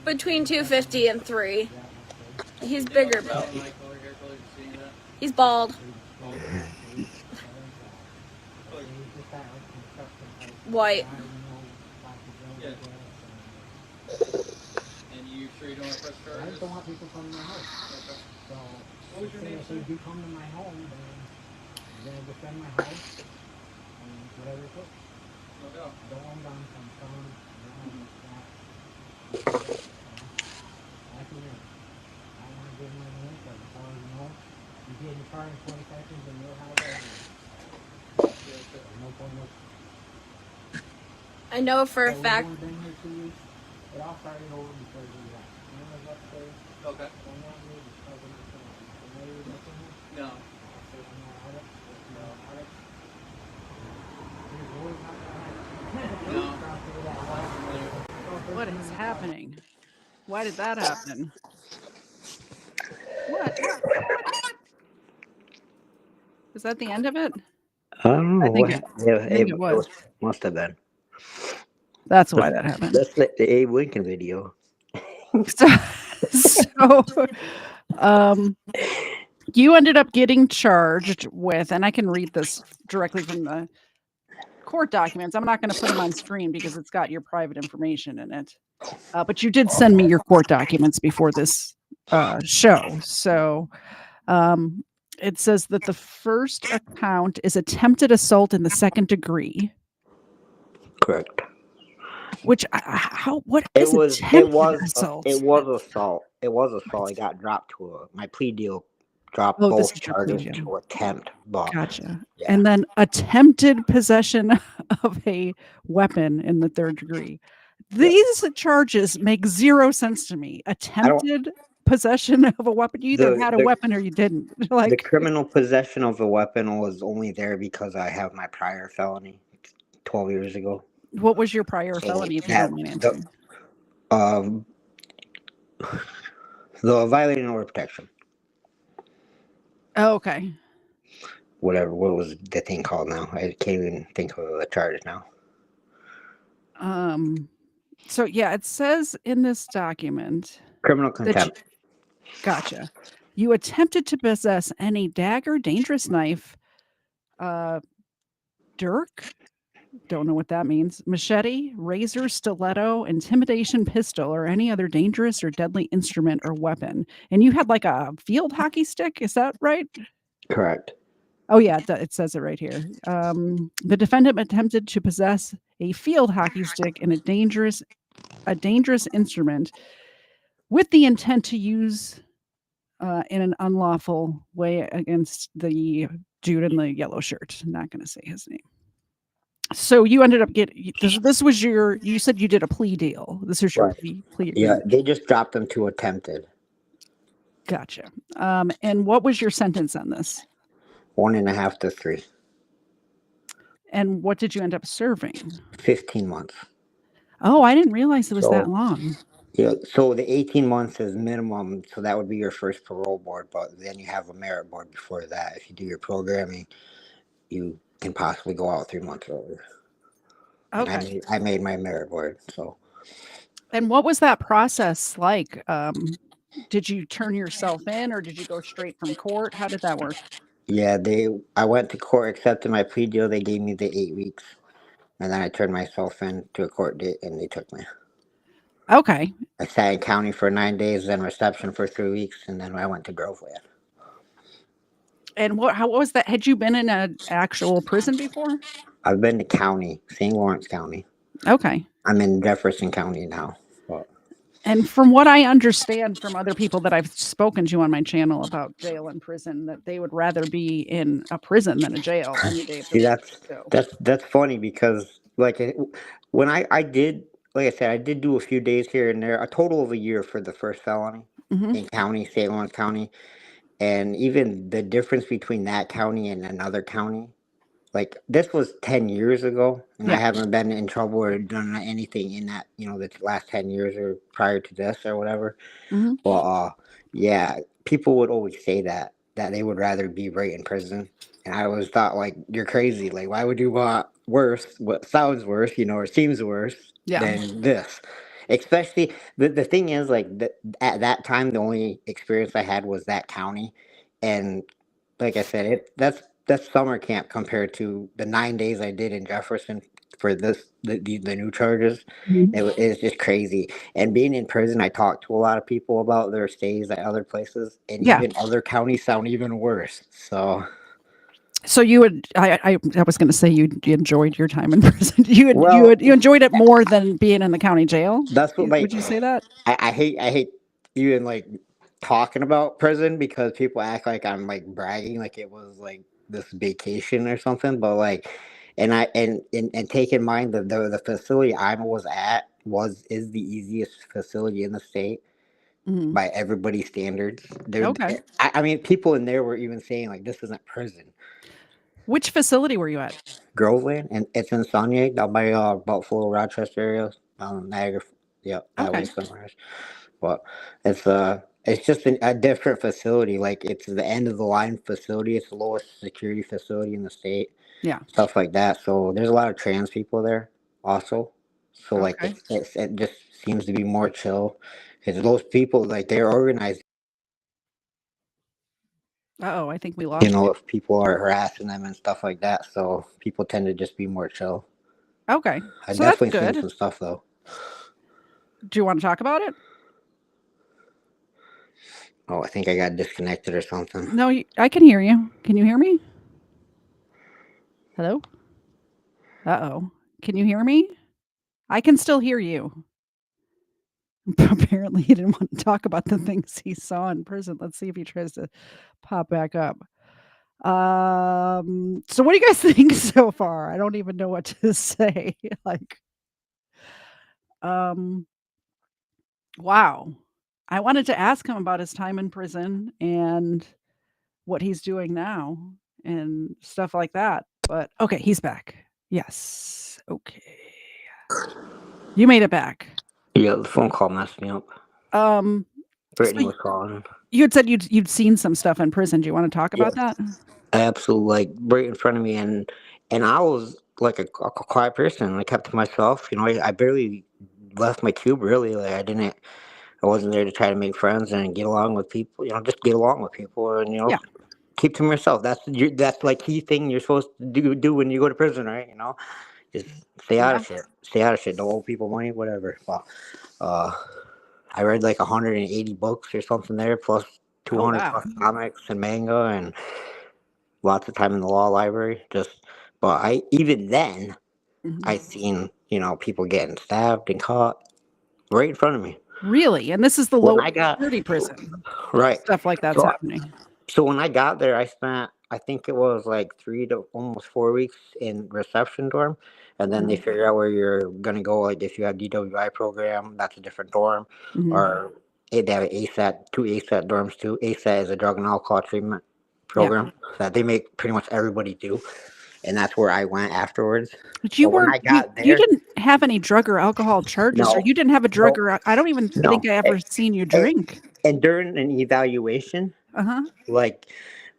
Between 250 and 3. He's bigger, but he's bald. White. Yeah. And you sure you don't want to press charges? I just don't want people coming to my house. Okay. So, what was your name, if they do come to my home, then I'm going to defend my house and whatever it takes. No doubt. I don't want them from telling them that. That's what it is. I don't want to give my name, but as far as you know, you get in the car in 20 seconds and you'll have it. No point of. I know for a fact. It all started over because of that. Okay. No. No. What is happening? Why did that happen? What? Is that the end of it? I don't know I think what. it. Yeah, I think it was. must have been. That's why that happened. That's like the Abe Lincoln video. So, um, you ended up getting charged with, and I can read this directly from the court documents. I'm not going to put them on screen because it's got your private information in it. But you did send me your court documents before this show. So it says that the first account is attempted assault in the second degree. Correct. Which how what It is was. attempted assault? It was assault. It was assault. I got dropped to my plea deal. Dropped Oh, this both is your plea charges deal. to attempt. But Gotcha. yeah. And then attempted possession of a weapon in the third degree. These charges make zero sense to me. Attempted possession of a weapon. You either had a weapon or you didn't. The Like, criminal possession of a weapon was only there because I have my prior felony 12 years ago. what was your prior So felony, if you that don't mind answering? the violating order of protection. Oh, okay. Whatever. What was the thing called now? I can't even think of the charge now. So yeah, it says in this document Criminal that contempt. gotcha. You attempted to possess any dagger, dangerous knife, dirk, don't know what that means, machete, razor, stiletto, intimidation pistol, or any other dangerous or deadly instrument or weapon. And you had like a field hockey stick, is that right? Correct. Oh yeah, it says it right here. The defendant attempted to possess a field hockey stick and a dangerous instrument with the intent to use in an unlawful way against the dude in the yellow shirt. I'm not going to say his name. So you ended up getting this was you said you did a plea deal. This is your Right. plea Yeah, agreement. they just dropped them to attempted. Gotcha. And what was your sentence on this? 1.5 to 3. And what did you end up serving? 15 months. Oh, I didn't realize it was that long. Yeah, so the 18 months is minimum, so that would be your first parole board, but then you have a merit board before that. If you do your programming, you can possibly go out 3 months earlier. Okay. And I made my merit board, so. And what was that process like? Did you turn yourself in or did you go straight from court? How did that work? Yeah, I went to court, accepted my plea deal. They gave me the 8 weeks, and then I turned myself in to a court date, and they took me. Okay. I sat in county for 9 days, then reception for 3 weeks, and then I went to Groveland. And how was that? Had you been in an actual prison before? I've been to county, St. Lawrence County. Okay. I'm in Jefferson County now. But. And from what I understand from other people that I've spoken to on my channel about jail and prison, that they would rather be in a prison than a jail any day of the week. That's funny because when I did, like I said, I did do a few days here and there, a total of a year for the first felony in county, St. Lawrence County. And even the difference between that county and another county, like this was 10 years ago, and I haven't been in trouble or done anything in that, the last 10 years or prior to this or whatever. Well, yeah, people would always say that they would rather be right in prison. And I always thought, like, you're crazy. Like, why would you want worse, what sounds worse, or seems worse than this? Especially, the thing is, like, at that time, the only experience I had was that county. And like I said, that's summer camp compared to the 9 days I did in Jefferson for the new charges. It's just crazy. And being in prison, I talked to a lot of people about their stays at other places, and even other counties sound even worse. So you would, I was going to say you enjoyed your time in prison. You enjoyed it more than being in the county jail. That's what would you say that? I hate even like talking about prison because people act like I'm like bragging, like it was like this vacation or something. But like, and take in mind that the facility I was at is the easiest facility in the state. by everybody's standards. Okay. I mean, people in there were even saying like this isn't prison. Which facility were you at? Groveland, and it's in Sonnier, down by Buffalo, Rochester area, Niagara. Yeah, that way Okay. somewhere. But it's just a different facility. Like it's the end of the line facility. It's the lowest security facility in the state. Yeah. Stuff like that. So there's a lot of trans people there, also. So like Okay. it just seems to be more chill, because those people like they're organized. Oh, I think we lost. If people are harassing them and stuff like that, so people tend to just be more chill. Okay. I So that's definitely seen good. some stuff though. Do you want to talk about it? Oh, I think I got disconnected or something. No, I can hear you. Can you hear me? Hello? Uh-oh. Can you hear me? I can still hear you. Apparently, he didn't want to talk about the things he saw in prison. Let's see if he tries to pop back up. So what do you guys think so far? I don't even know what to say. Wow. I wanted to ask him about his time in prison and what he's doing now and stuff like that. But okay, he's back. Yes. Okay. You made it back. Yeah, the phone call messed me up. So Brittany was calling. you had said you'd seen some stuff in prison. Do you want to talk about that? Absolutely, like right in front of me, and I was like a quiet person. I kept to myself. I barely left my cube. Really, like I wasn't there to try to make friends and get along with people. Just get along with people, and Yeah. keep to myself. That's like key thing you're supposed to do when you go to prison, right? Just stay out of shit. Stay out of shit. Don't owe people money, whatever. But I read like 180 books or something there, plus 200 plus comics and manga, and lots of time in the law library. But even then, I seen people getting stabbed and caught right in front of me. Really? And this is the When low I got security prison. right, Stuff like that's happening. So when I got there, I spent, I think it was like 3 to almost 4 weeks in reception dorm, and then they figure out where you're gonna go. Like if you have DWI program, that's a different dorm, or they have two ASAT dorms too. ASAT is a drug and alcohol treatment program that they make pretty much everybody do, and that's where I went afterwards. But you when weren't. I got You there, didn't have any drug or alcohol charges, or no, you didn't have a drug no, or I don't even think I ever seen you drink. and during an evaluation, like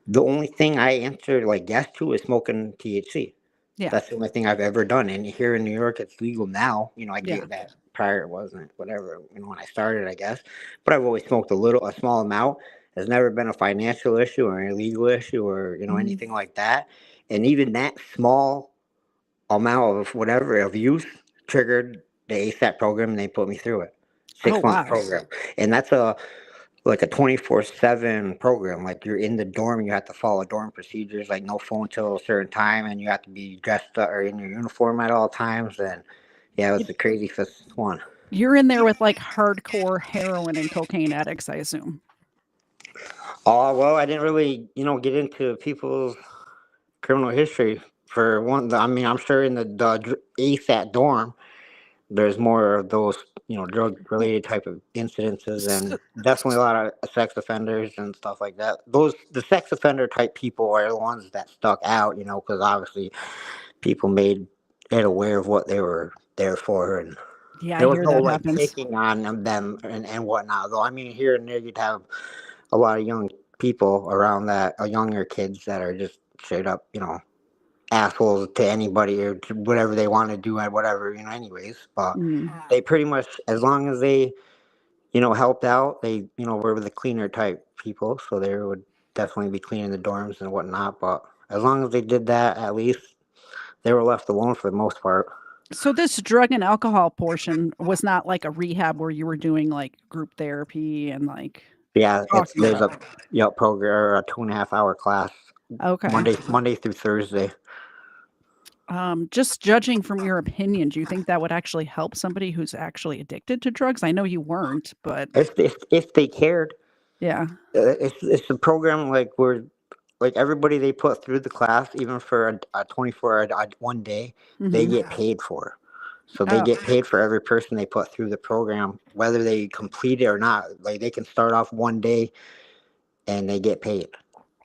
the only thing I answered like yes to is smoking THC. Yeah. That's the only thing I've ever done. And here in New York, it's legal now. I Yeah. get that. Prior it wasn't. Whatever. When I started, I guess. But I've always smoked a small amount. Has never been a financial issue or an illegal issue or anything like that. And even that small amount of whatever of use triggered the ASAP program, and they put me through it. 6 month program, and that's like a 24/7 program. Like you're in the dorm, you have to follow dorm procedures, like no phone till a certain time, and you have to be dressed up or in your uniform at all times. And yeah, it was the craziest one. You're in there with like hardcore heroin and cocaine addicts, I assume. Oh well, I didn't really, get into people's criminal history for one. I mean, I'm sure in the ASAT dorm, there's more of those, drug related type of incidences, and definitely a lot of sex offenders and stuff like that. The sex offender type people are the ones that stuck out, because obviously people made it aware of what they were there for, and there was no like taking on them and whatnot. Though I mean, here and there you'd have a lot of young people around that, younger kids that are just straight up, assholes to anybody or to whatever they want to do and whatever, anyways. But they pretty much, as long as they, helped out, they, were the cleaner type people. So they would definitely be cleaning the dorms and whatnot. But as long as they did that, at least they were left alone for the most part. So this drug and alcohol portion was not like a rehab where you were doing like group therapy and like. Yeah, there's a program or a 2.5 hour class. Okay. Monday through Thursday. Just judging from your opinion, do you think that would actually help somebody who's actually addicted to drugs? I know you weren't, but if they cared, yeah, it's a program like where like everybody they put through the class, even for a 24 one day, they get paid for. So they Oh. get paid for every person they put through the program, whether they complete it or not. Like they can start off one day and they get paid.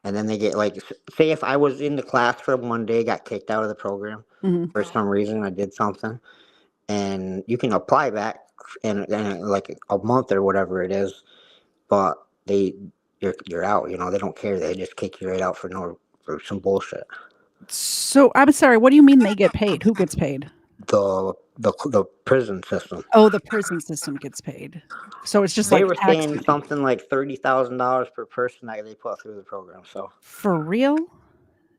And then they get like, say if I was in the classroom one day, got kicked out of the program Mhm. for some reason, I did something, and you can apply back in like a month or whatever it is, but you're out. You know, they don't care. They just kick you right out for some bullshit. So I'm sorry. What do you mean they get paid? Who gets paid? The prison system. Oh, the prison system gets paid. So it's just They like were tax saying money. something like $30,000 per person that they put through the program. So For real?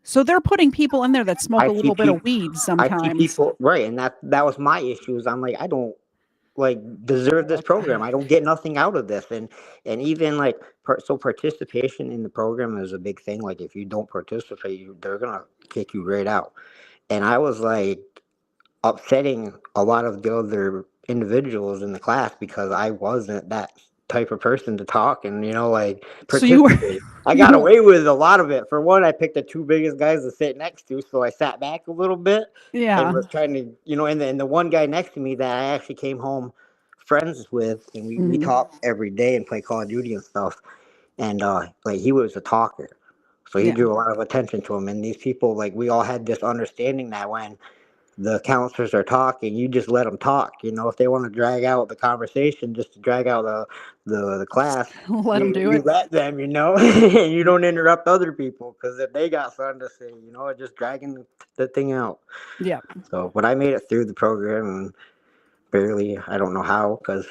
So they're putting people in there that smoke I a see little bit of people. weed I see sometimes. people right, and that was my issue. Is I'm like I don't like deserve this What the program. I heck? don't get nothing out of this, and even like so participation in the program is a big thing. Like if you don't participate, they're gonna kick you right out. And I was like upsetting a lot of the other individuals in the class because I wasn't that type of person to talk and like So you were participate. I you got were away with a lot of it. For one, I picked the two biggest guys to sit next to, so I sat back a little bit and yeah. was trying to, and the one guy next to me that I actually came home friends with, and we Mhm. talk every day and play Call of Duty and stuff. And like he was a talker, so he Yeah. drew a lot of attention to him. And these people, like we all had this understanding that when the counselors are talking, you just let them talk. If they want to drag out the conversation, just to drag out the class, Let them do you it. let them, and you don't interrupt other people because if they got something to say, just dragging the thing out. Yeah. So, but I made it through the program and barely, I don't know how, because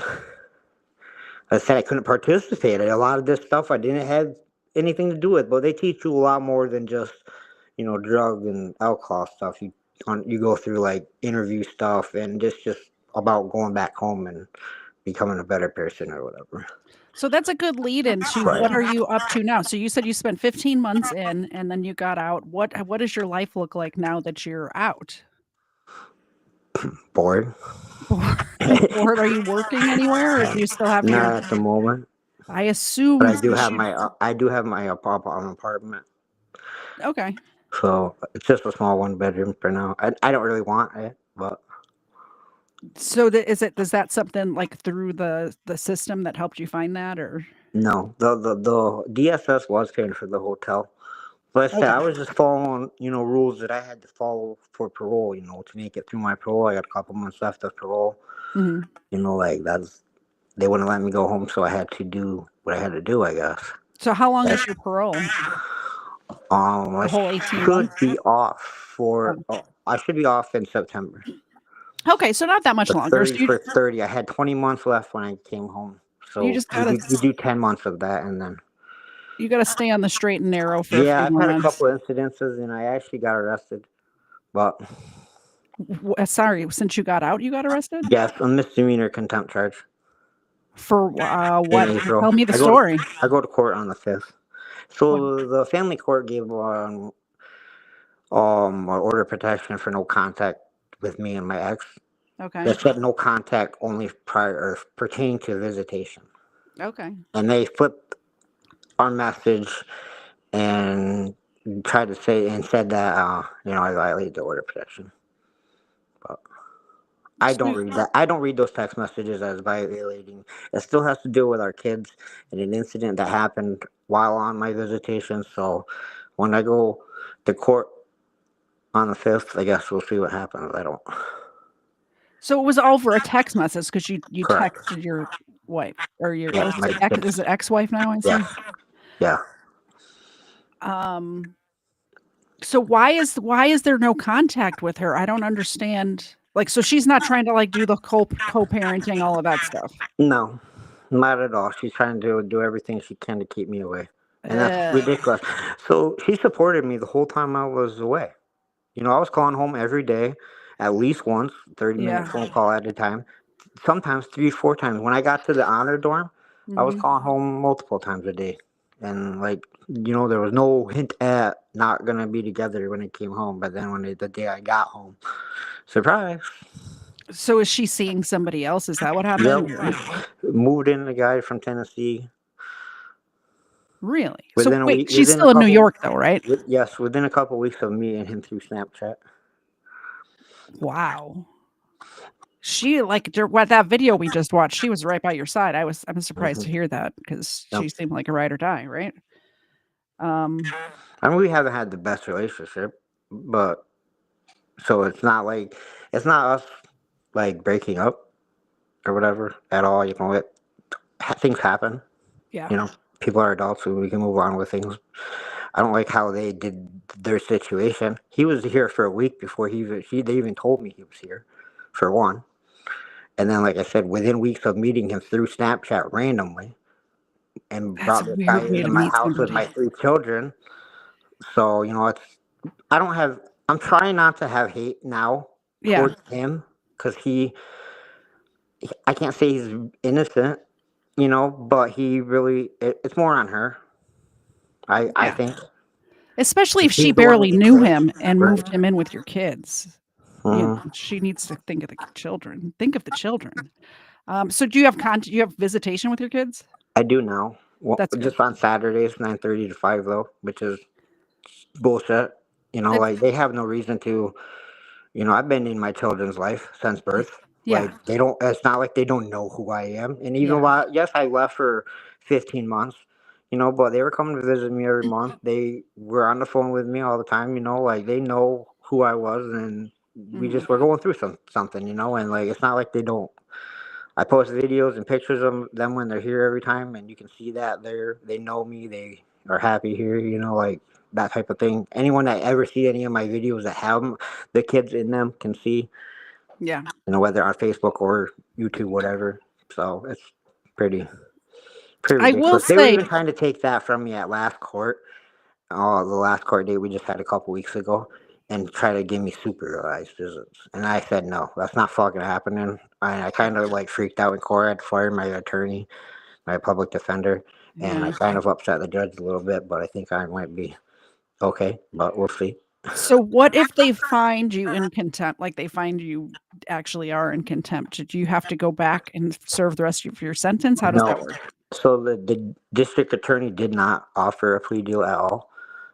I said I couldn't participate. A lot of this stuff I didn't have anything to do with, but they teach you a lot more than just, drug and alcohol stuff. You go through like interview stuff and just about going back home and becoming a better person or whatever. So that's a good lead into Right. what are you up to now? So you said you spent 15 months in and then you got out. What does your life look like now that you're out? Bored? Bored? Are you working anywhere or do you still have your Not at the moment, I but assume since you I do have my apartment. okay. So it's just a small one bedroom for now. I don't really want it, but So does that something like through the system that helped you find that or no, the DSS was paying for the hotel. But I said okay. I was just following, rules that I had to follow for parole, to make it through my parole. I got a couple months left of parole. Mhm. Like they wouldn't let me go home, so I had to do what I had to do, I guess. So how long But, is your parole? I The whole 18 should months? be off for. Oh. I should be off in September. Okay, so not that much The longer. So 30 for 30. I had 20 months left when I came home, you so just gotta we do 10 months of that, and then stay on the straight and narrow for a yeah, few I've more had a months. couple incidences, and I actually got arrested. But Sorry, since you got out, you got arrested? yes, a misdemeanor contempt charge For in what? April. Tell me the story. I go to court on the 5th. What? So the family court gave order of protection for no contact with me and my ex. Okay. They said no contact only prior or pertaining to visitation. Okay. And they flipped our message and tried to say and said that I violated the order of protection. But I So don't read that. I don't read those text messages as violating. It still has to do with our kids and an incident that happened while on my visitation. So when I go to court on the 5th, I guess we'll see what happens. I don't. So it was over a text message because you Correct. texted your wife or your Yeah. is it ex-wife now? I see. Yeah. Yeah. So why is there no contact with her? I don't understand. Like, so she's not trying to like do the co-parenting, all of that stuff. No, not at all. She's trying to do everything she can to keep me away. And that's Uh, ridiculous. So she supported me the whole time I was away. I was calling home every day, at least once, 30-minute yeah. phone call at a time. Sometimes 3, 4 times. When I got to the honor dorm, I was Mhm. calling home multiple times a day. And there was no hint at not gonna be together when I came home. But then the day I got home, surprise. So is she seeing somebody else? Is that what happened? Yep. Moved in a guy from Tennessee. Really? So Within a wait, week, she's still in New York though, right? yes, within a couple weeks of meeting him through Snapchat. Wow. She what that video we just watched, she was right by your side. I'm surprised to Mhm. hear that because Yep. she seemed like a ride or die, right? I mean, we haven't had the best relationship, but so it's not us like breaking up or whatever at all. You know, things happen. Yeah. You know, people are adults, and we can move on with things. I don't like how they did their situation. He was here for a week before they even told me he was here, for one. And then, like I said, within weeks of meeting him through Snapchat randomly, and That's brought a this guy weird way into to my meet house with my somebody. 3 children. So I don't have. I'm trying not to have hate now Yeah. towards him because I can't say he's innocent, but he really. It's more on her. I Yeah. think Especially if she she's the one with barely the knew kids, him and right? moved him in with your kids. Mhm. She needs to think of the children. Think of the children. So do you have do you have visitation with your kids? I do now. Well, That's good. just on Saturdays, 9:30 to 5 though, which is bullshit. It's Like they have no reason to. I've been in my children's life since birth. yeah. Like they don't. It's not like they don't know who I am. And even Yeah. while yes, I left for 15 months. But they were coming to visit me every month. They were on the phone with me all the time. Like they know who I was, and we Mhm. just were going through something. And like it's not like they don't. I post videos and pictures of them when they're here every time, and you can see that they know me, they are happy here, like that type of thing. Anyone that ever see any of my videos that have the kids in them can see, Yeah. whether on Facebook or YouTube, whatever. So it's pretty pretty I will ridiculous. They were say, even trying to take that from me at last court. The last court date we just had a couple weeks ago, and try to give me supervised visits. And I said, no, that's not fucking happening. I kind of like freaked out in court. I had to fire my attorney, my public defender, and I yeah. kind of upset the judge a little bit, but I think I might be okay, but we'll see. So what if they find you in contempt? Like they find you actually are in contempt. Do you have to go back and serve the rest of your sentence? How does that No. work? So the district attorney did not offer a plea deal at all,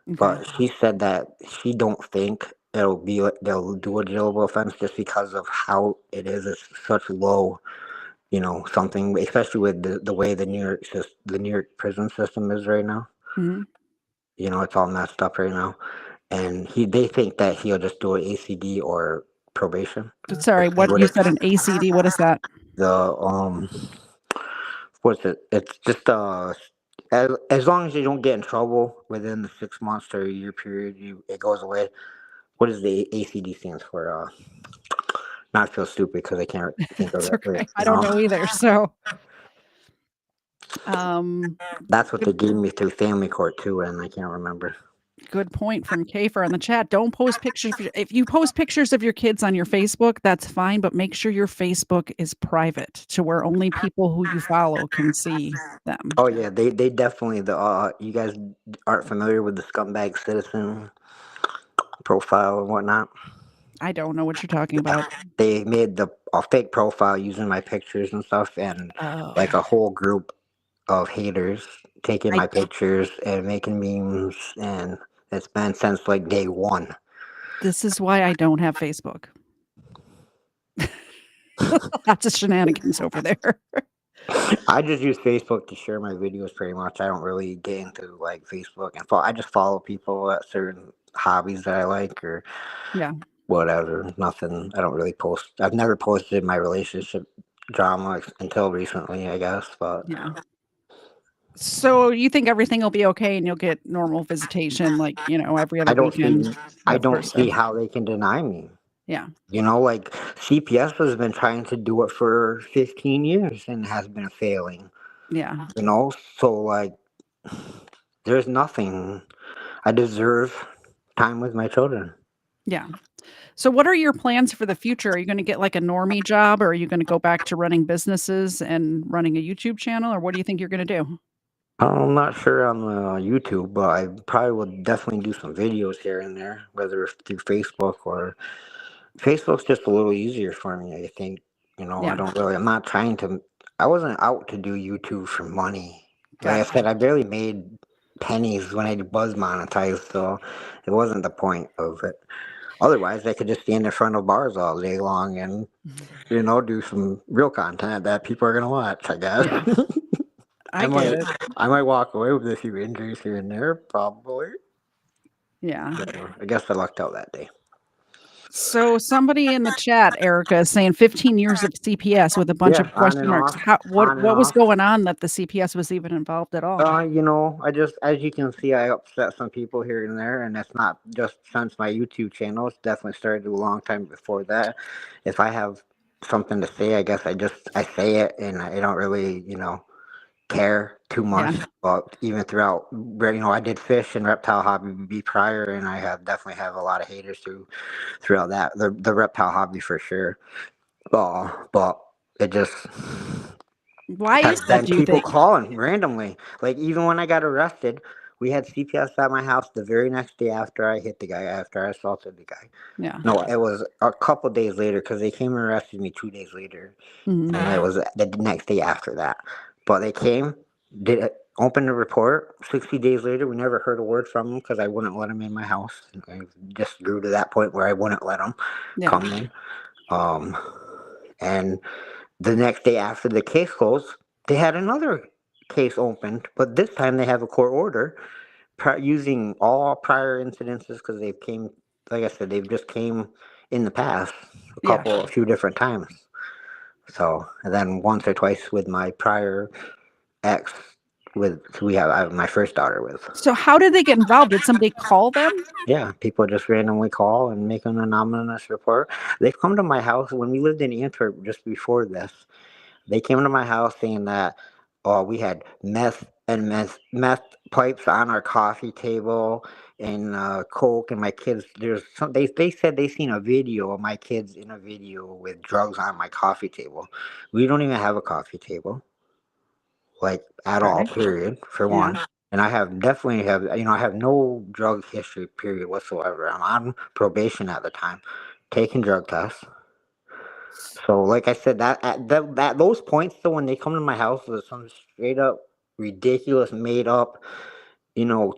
Okay. but she said that she don't think they'll do a jailable offense just because of how it is. It's such low something, especially with the way the New York prison system is right now. Mhm. It's all messed up right now, and they think that he'll just do an ACD or probation. Sorry, If they what you would said an ACD, what is that? the what's it? It's just as long as you don't get in trouble within the 6 months to a year period, it goes away. What does the ACD stands for? Not feel stupid because I can't think of It's it. okay. I don't know either. So, um, That's what good they gave me through family court too, and I can't remember. good point from Kafer in the chat. Don't post pictures. If you post pictures of your kids on your Facebook, that's fine, but make sure your Facebook is private to where only people who you follow can see them. Oh yeah, they definitely you guys aren't familiar with the scumbag citizen profile and whatnot. I don't know what you're talking about. They made a fake profile using my pictures and stuff, and like Oh, a whole group of haters taking I my pictures and making memes, and it's been since like day one. this is why I don't have Facebook. Lots of shenanigans over there. I just use Facebook to share my videos pretty much. I don't really get into like Facebook and I just follow people at certain hobbies that I like or Yeah. whatever. Nothing. I don't really post. I've never posted my relationship drama until recently, I guess. But Yeah. So you think everything will be okay and you'll get normal visitation like, every I other don't see. weekend, I that sort don't of see stuff? how they can deny me. Yeah. Like CPS has been trying to do it for 15 years and has been failing. Yeah. So like, there's nothing. I deserve time with my children. Yeah. So what are your plans for the future? Are you gonna get like a normie job or are you gonna go back to running businesses and running a YouTube channel or what do you think you're gonna do? I'm not sure on YouTube, but I probably will definitely do some videos here and there, whether it's through Facebook or Facebook's just a little easier for me, I think. I Yeah. don't really, I'm not trying to, I wasn't out to do YouTube for money. Like I Gotcha. said, I barely made pennies when I was monetized, so it wasn't the point of it. Otherwise, they could just stand in front of bars all day long and, do some real content that people are going to watch, I guess. Yeah. I I get might, it. I might walk away with a few injuries here and there, probably. Yeah. I guess I lucked out that day. So somebody in the chat, Erica, is saying 15 years of CPS with a bunch Yeah, of on question and marks. off, What on and was off. going on that the CPS was even involved at all? I just, as you can see, I upset some people here and there, and that's not just since my YouTube channel. It's definitely started a long time before that. If I have something to say, I guess I say it, and I don't really, care too much. Yeah. But even throughout, I did fish and reptile hobby be prior, and I have definitely have a lot of haters throughout that the reptile hobby for sure. But it just Why is has that, been do you people think? calling randomly. Like even when I got arrested, we had CPS at my house the very next day after I hit the guy, after I assaulted the guy. Yeah. No, it was a couple days later because they came and arrested me 2 days later, Mhm. and it was the next day after that. But they came, did open the report. 60 days later, we never heard a word from them because I wouldn't let them in my house. I just grew to that point where I wouldn't let them Yeah. come in. And the next day after the case closed, they had another case opened, but this time they have a court order using all prior incidences because they've came, like I said, they've just came in the past Yeah. a few different times. So, and then once or twice with my prior ex, who I have my first daughter with. So how did they get involved? Did somebody call them? Yeah, people just randomly call and make an anonymous report. They've come to my house when we lived in Antwerp just before this. They came to my house saying that we had meth pipes on our coffee table and coke, and my kids. There's some. They said they seen a video of my kids in a video with drugs on my coffee table. We don't even have a coffee table, like at all. Okay. Period. For Yeah. one. And I definitely have, I have no drug history, period, whatsoever. I'm on probation at the time, taking drug tests. So, like I said, that at that those points, though, when they come to my house with some straight up ridiculous, made up,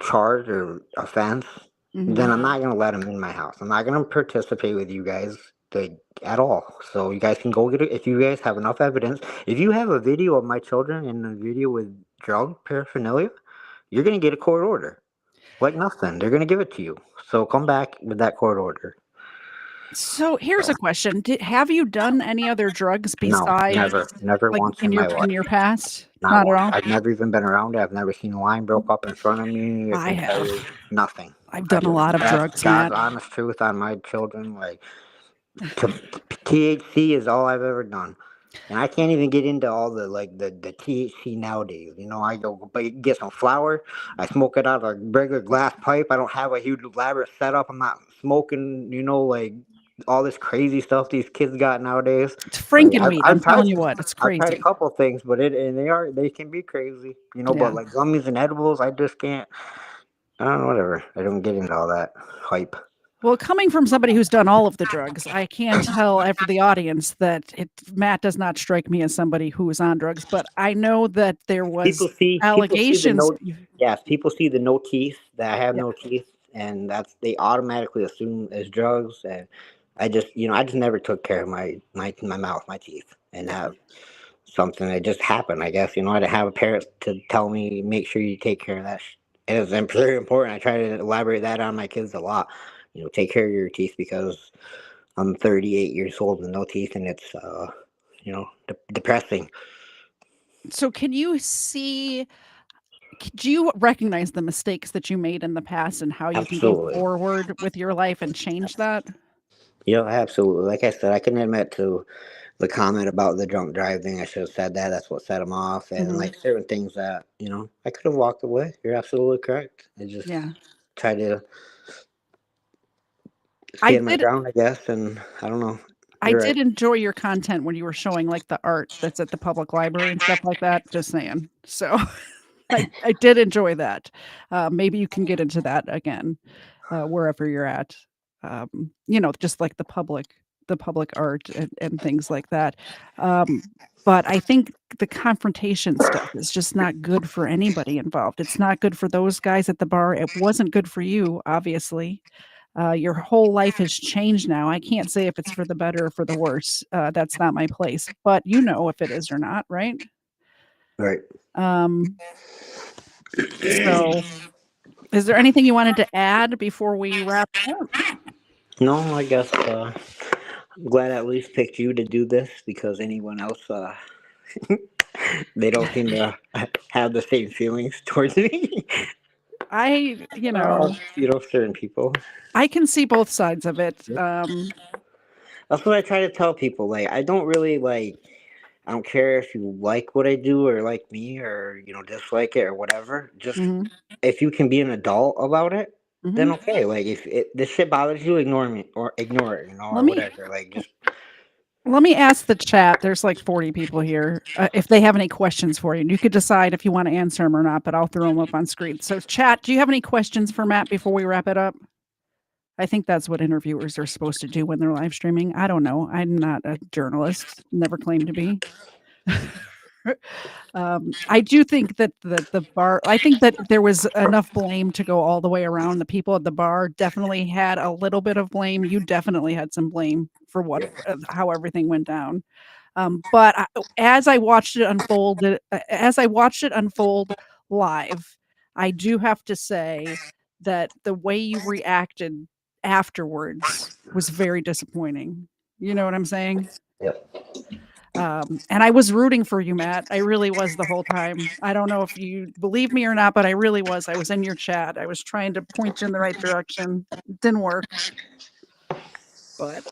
charge or offense, then Mhm. I'm not gonna let them in my house. I'm not gonna participate with you guys like at all. So you guys can go get it if you guys have enough evidence. If you have a video of my children and a video with drug paraphernalia, you're gonna get a court order. Like nothing, they're gonna give it to you. So come back with that court order. So here's a question. Have you done any other drugs No, besides never like once in in your my in life. your past? Not Not at once. all? I've never even been around it. I've never seen a line broke up in front of me. I I can tell have. you nothing. I've I done a just, lot of that's drugs, God's Matt. honest truth on my children. Like, THC is all I've ever done. And I can't even get into all the THC nowadays. I go get some flour. I smoke it out of a regular glass pipe. I don't have a huge elaborate setup. I'm not smoking, like all this crazy stuff these kids got nowadays. It's Like I've, Frankenweed. I'm I've tried telling you what, it's I've tried a crazy. couple things, but they can be crazy. Yeah. But like gummies and edibles, I just can't. I don't know, whatever. I don't get into all that hype. Well, coming from somebody who's done all of the drugs, I can tell for the audience that Matt does not strike me as somebody who is on drugs, but I know that there was People see the allegations. yes, people see the no teeth, that I have Yeah. no teeth, and they automatically assume as drugs. And I just never took care of my mouth, my teeth, and Yeah. that something that just happened. I guess I didn't have a parent to tell me make sure you take care of that. It is very important. I try to elaborate that on my kids a lot. Take care of your teeth because I'm 38 years old with no teeth, and it's depressing. So can you see, do you recognize the mistakes that you made in the past and how you can go Absolutely. forward with your life and change that? Yeah, absolutely. Like I said, I can admit to the comment about the drunk driving. I should have said that. That's what set him off. And Mhm. like certain things that, I could have walked away. You're absolutely correct. I just Yeah. tried to I stand my did ground, I guess. And I don't know. I You're did right. enjoy your content when you were showing like the art that's at the public library and stuff like that, just saying. So I did enjoy that. Maybe you can get into that again, wherever you're at. Just like the public art and things like that. But I think the confrontation stuff is just not good for anybody involved. It's not good for those guys at the bar. It wasn't good for you, obviously. Your whole life has changed now. I can't say if it's for the better or for the worse. That's not my place, but you know if it is or not, right? Right. So is there anything you wanted to add before we wrap up? No, I guess I'm glad I at least picked you to do this because anyone else, they don't seem to have the same feelings towards me. You know, Certain people. I can see both sides of it. That's what I try to tell people. Like, I don't really like. I don't care if you like what I do or like me or dislike it or whatever. Just Mhm, if you can be an adult about it, then mhm. okay. Like if this shit bothers you, ignore me or ignore it, Let or me whatever. Like just let me ask the chat. There's like 40 people here. If they have any questions for you, and you could decide if you want to answer them or not. But I'll throw them up on screen. So, chat, do you have any questions for Matt before we wrap it up? I think that's what interviewers are supposed to do when they're live streaming. I don't know. I'm not a journalist. Never claimed to be. I do think that the bar. I think that there was enough blame to go all the way around. The people at the bar definitely had a little bit of blame. You definitely had some blame for how everything went down. But as I watched it unfold live, I do have to say that the way you reacted afterwards was very disappointing. You know what I'm saying? yep. And I was rooting for you, Matt. I really was the whole time. I don't know if you believe me or not, but I really was. I was in your chat. I was trying to point you in the right direction. It didn't work, but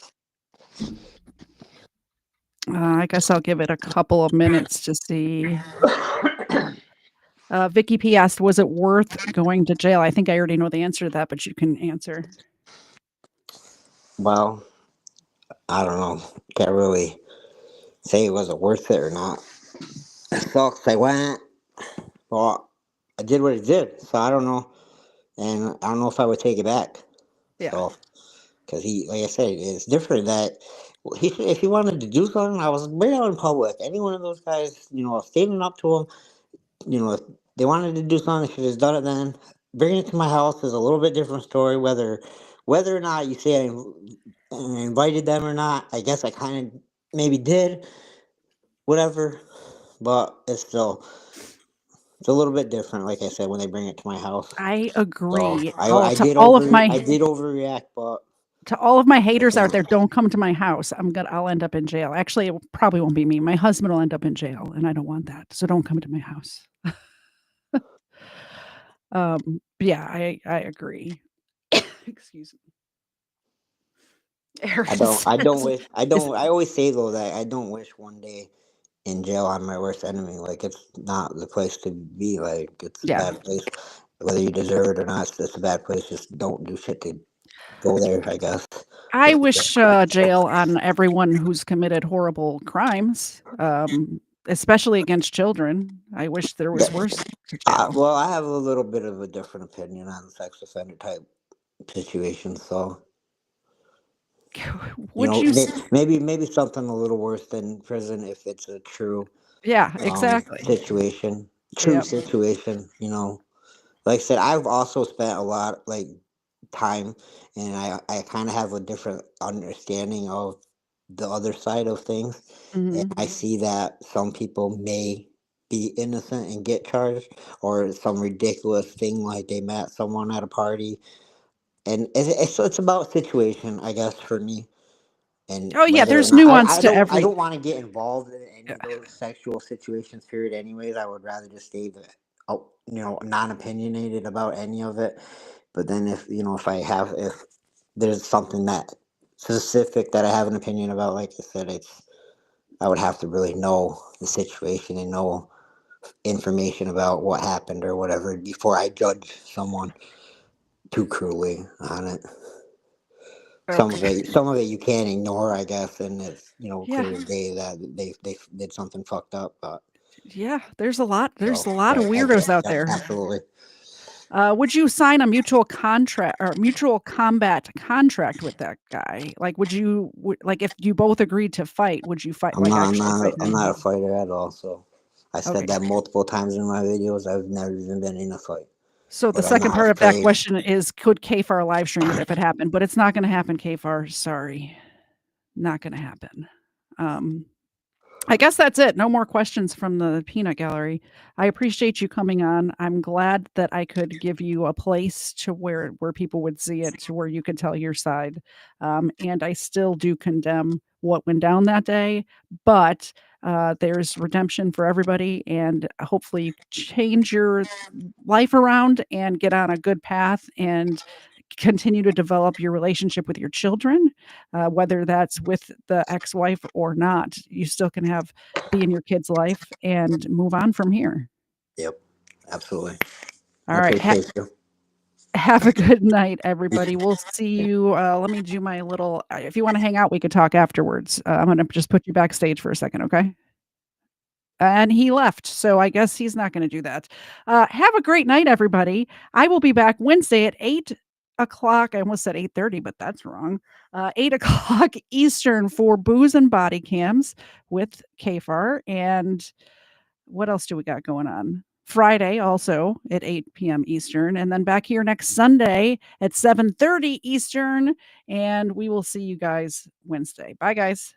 I guess I'll give it a couple of minutes to see. Vicky P asked, was it worth going to jail? I think I already know the answer to that, but you can answer. Well, I don't know. Can't really say it wasn't worth it or not. It sucks. I went. Well, I did what I did, so I don't know, and I don't know if I would take it back. Yeah. So, because like I said, it's different that if he wanted to do something, I was right out in public. Any one of those guys, standing up to him, if they wanted to do something, they should have done it then. Bringing it to my house is a little bit different story. Whether or not you say I invited them or not, I guess I kind of maybe did, whatever. But it's a little bit different. Like I said, when they bring it to my house, I so agree. I To did all of my overreact, but haters out there, don't come to my house. I'll end up in jail. Actually, it probably won't be me. My husband will end up in jail, and I don't want that. So don't come to my house. Yeah, I agree. Excuse me. I always say though that I don't wish one day in jail on my worst enemy. Like it's not the place to be. Like it's a Yeah. bad place. Whether you deserve it or not, it's just a bad place. Just don't do shit to go there, I guess. I wish jail on everyone who's committed horrible crimes, especially against children. I wish there was worse to jail. Well, I have a little bit of a different opinion on sex offender type situations. So Would you? maybe something a little worse than prison if it's a true Yeah, exactly. situation. True Yep. situation. Like I said, I've also spent a lot like time, and I kind of have a different understanding of the other side of things, and Mhm. I see that some people may be innocent and get charged, or some ridiculous thing like they met someone at a party, and it's about situation, I guess, for me. And Oh yeah, whether or there's not nuance to I every. don't want to get involved in any of those sexual situations. Period. Anyways, I would rather just stay non-opinionated about any of it. But then if there's something that specific that I have an opinion about, like I said, I would have to really know the situation and know information about what happened or whatever before I judge someone too cruelly on it. Okay. Some of it you can't ignore, I guess, and it's Yeah. clear as day that they did something fucked up. But Yeah, there's a lot. There's so a lot of I weirdos out there. absolutely. Would you sign a mutual contract or mutual combat contract with that guy? Like, like if you both agreed to fight, would you fight? Like, actually fight I'm him? not a fighter at all. So I Okay. said that multiple times in my videos. I've never even been in a fight. So the But I'm second not part of that afraid. question is, could KFAR live stream it if it happened? But it's not going to happen, KFAR. Sorry, not going to happen. I guess that's it. No more questions from the peanut gallery. I appreciate you coming on. I'm glad that I could give you a place to where people would see it, to where you could tell your side. And I still do condemn what went down that day, but there's redemption for everybody, and hopefully change your life around and get on a good path and continue to develop your relationship with your children, whether that's with the ex-wife or not. You still can be in your kid's life and move on from here. Yep, absolutely. All I right. appreciate you. Have a good night, everybody. We'll see you. Let me do my little. If you want to hang out, we could talk afterwards. I'm going to just put you backstage for a second, okay? And he left, so I guess he's not going to do that. Have a great night, everybody. I will be back Wednesday at 8 o'clock. I almost said 8:30, but that's wrong. 8 o'clock Eastern for Booze and Body Cams with KFAR. And what else do we got going on? Friday also at 8 p.m. Eastern, and then back here next Sunday at 7:30 Eastern. And we will see you guys Wednesday. Bye, guys.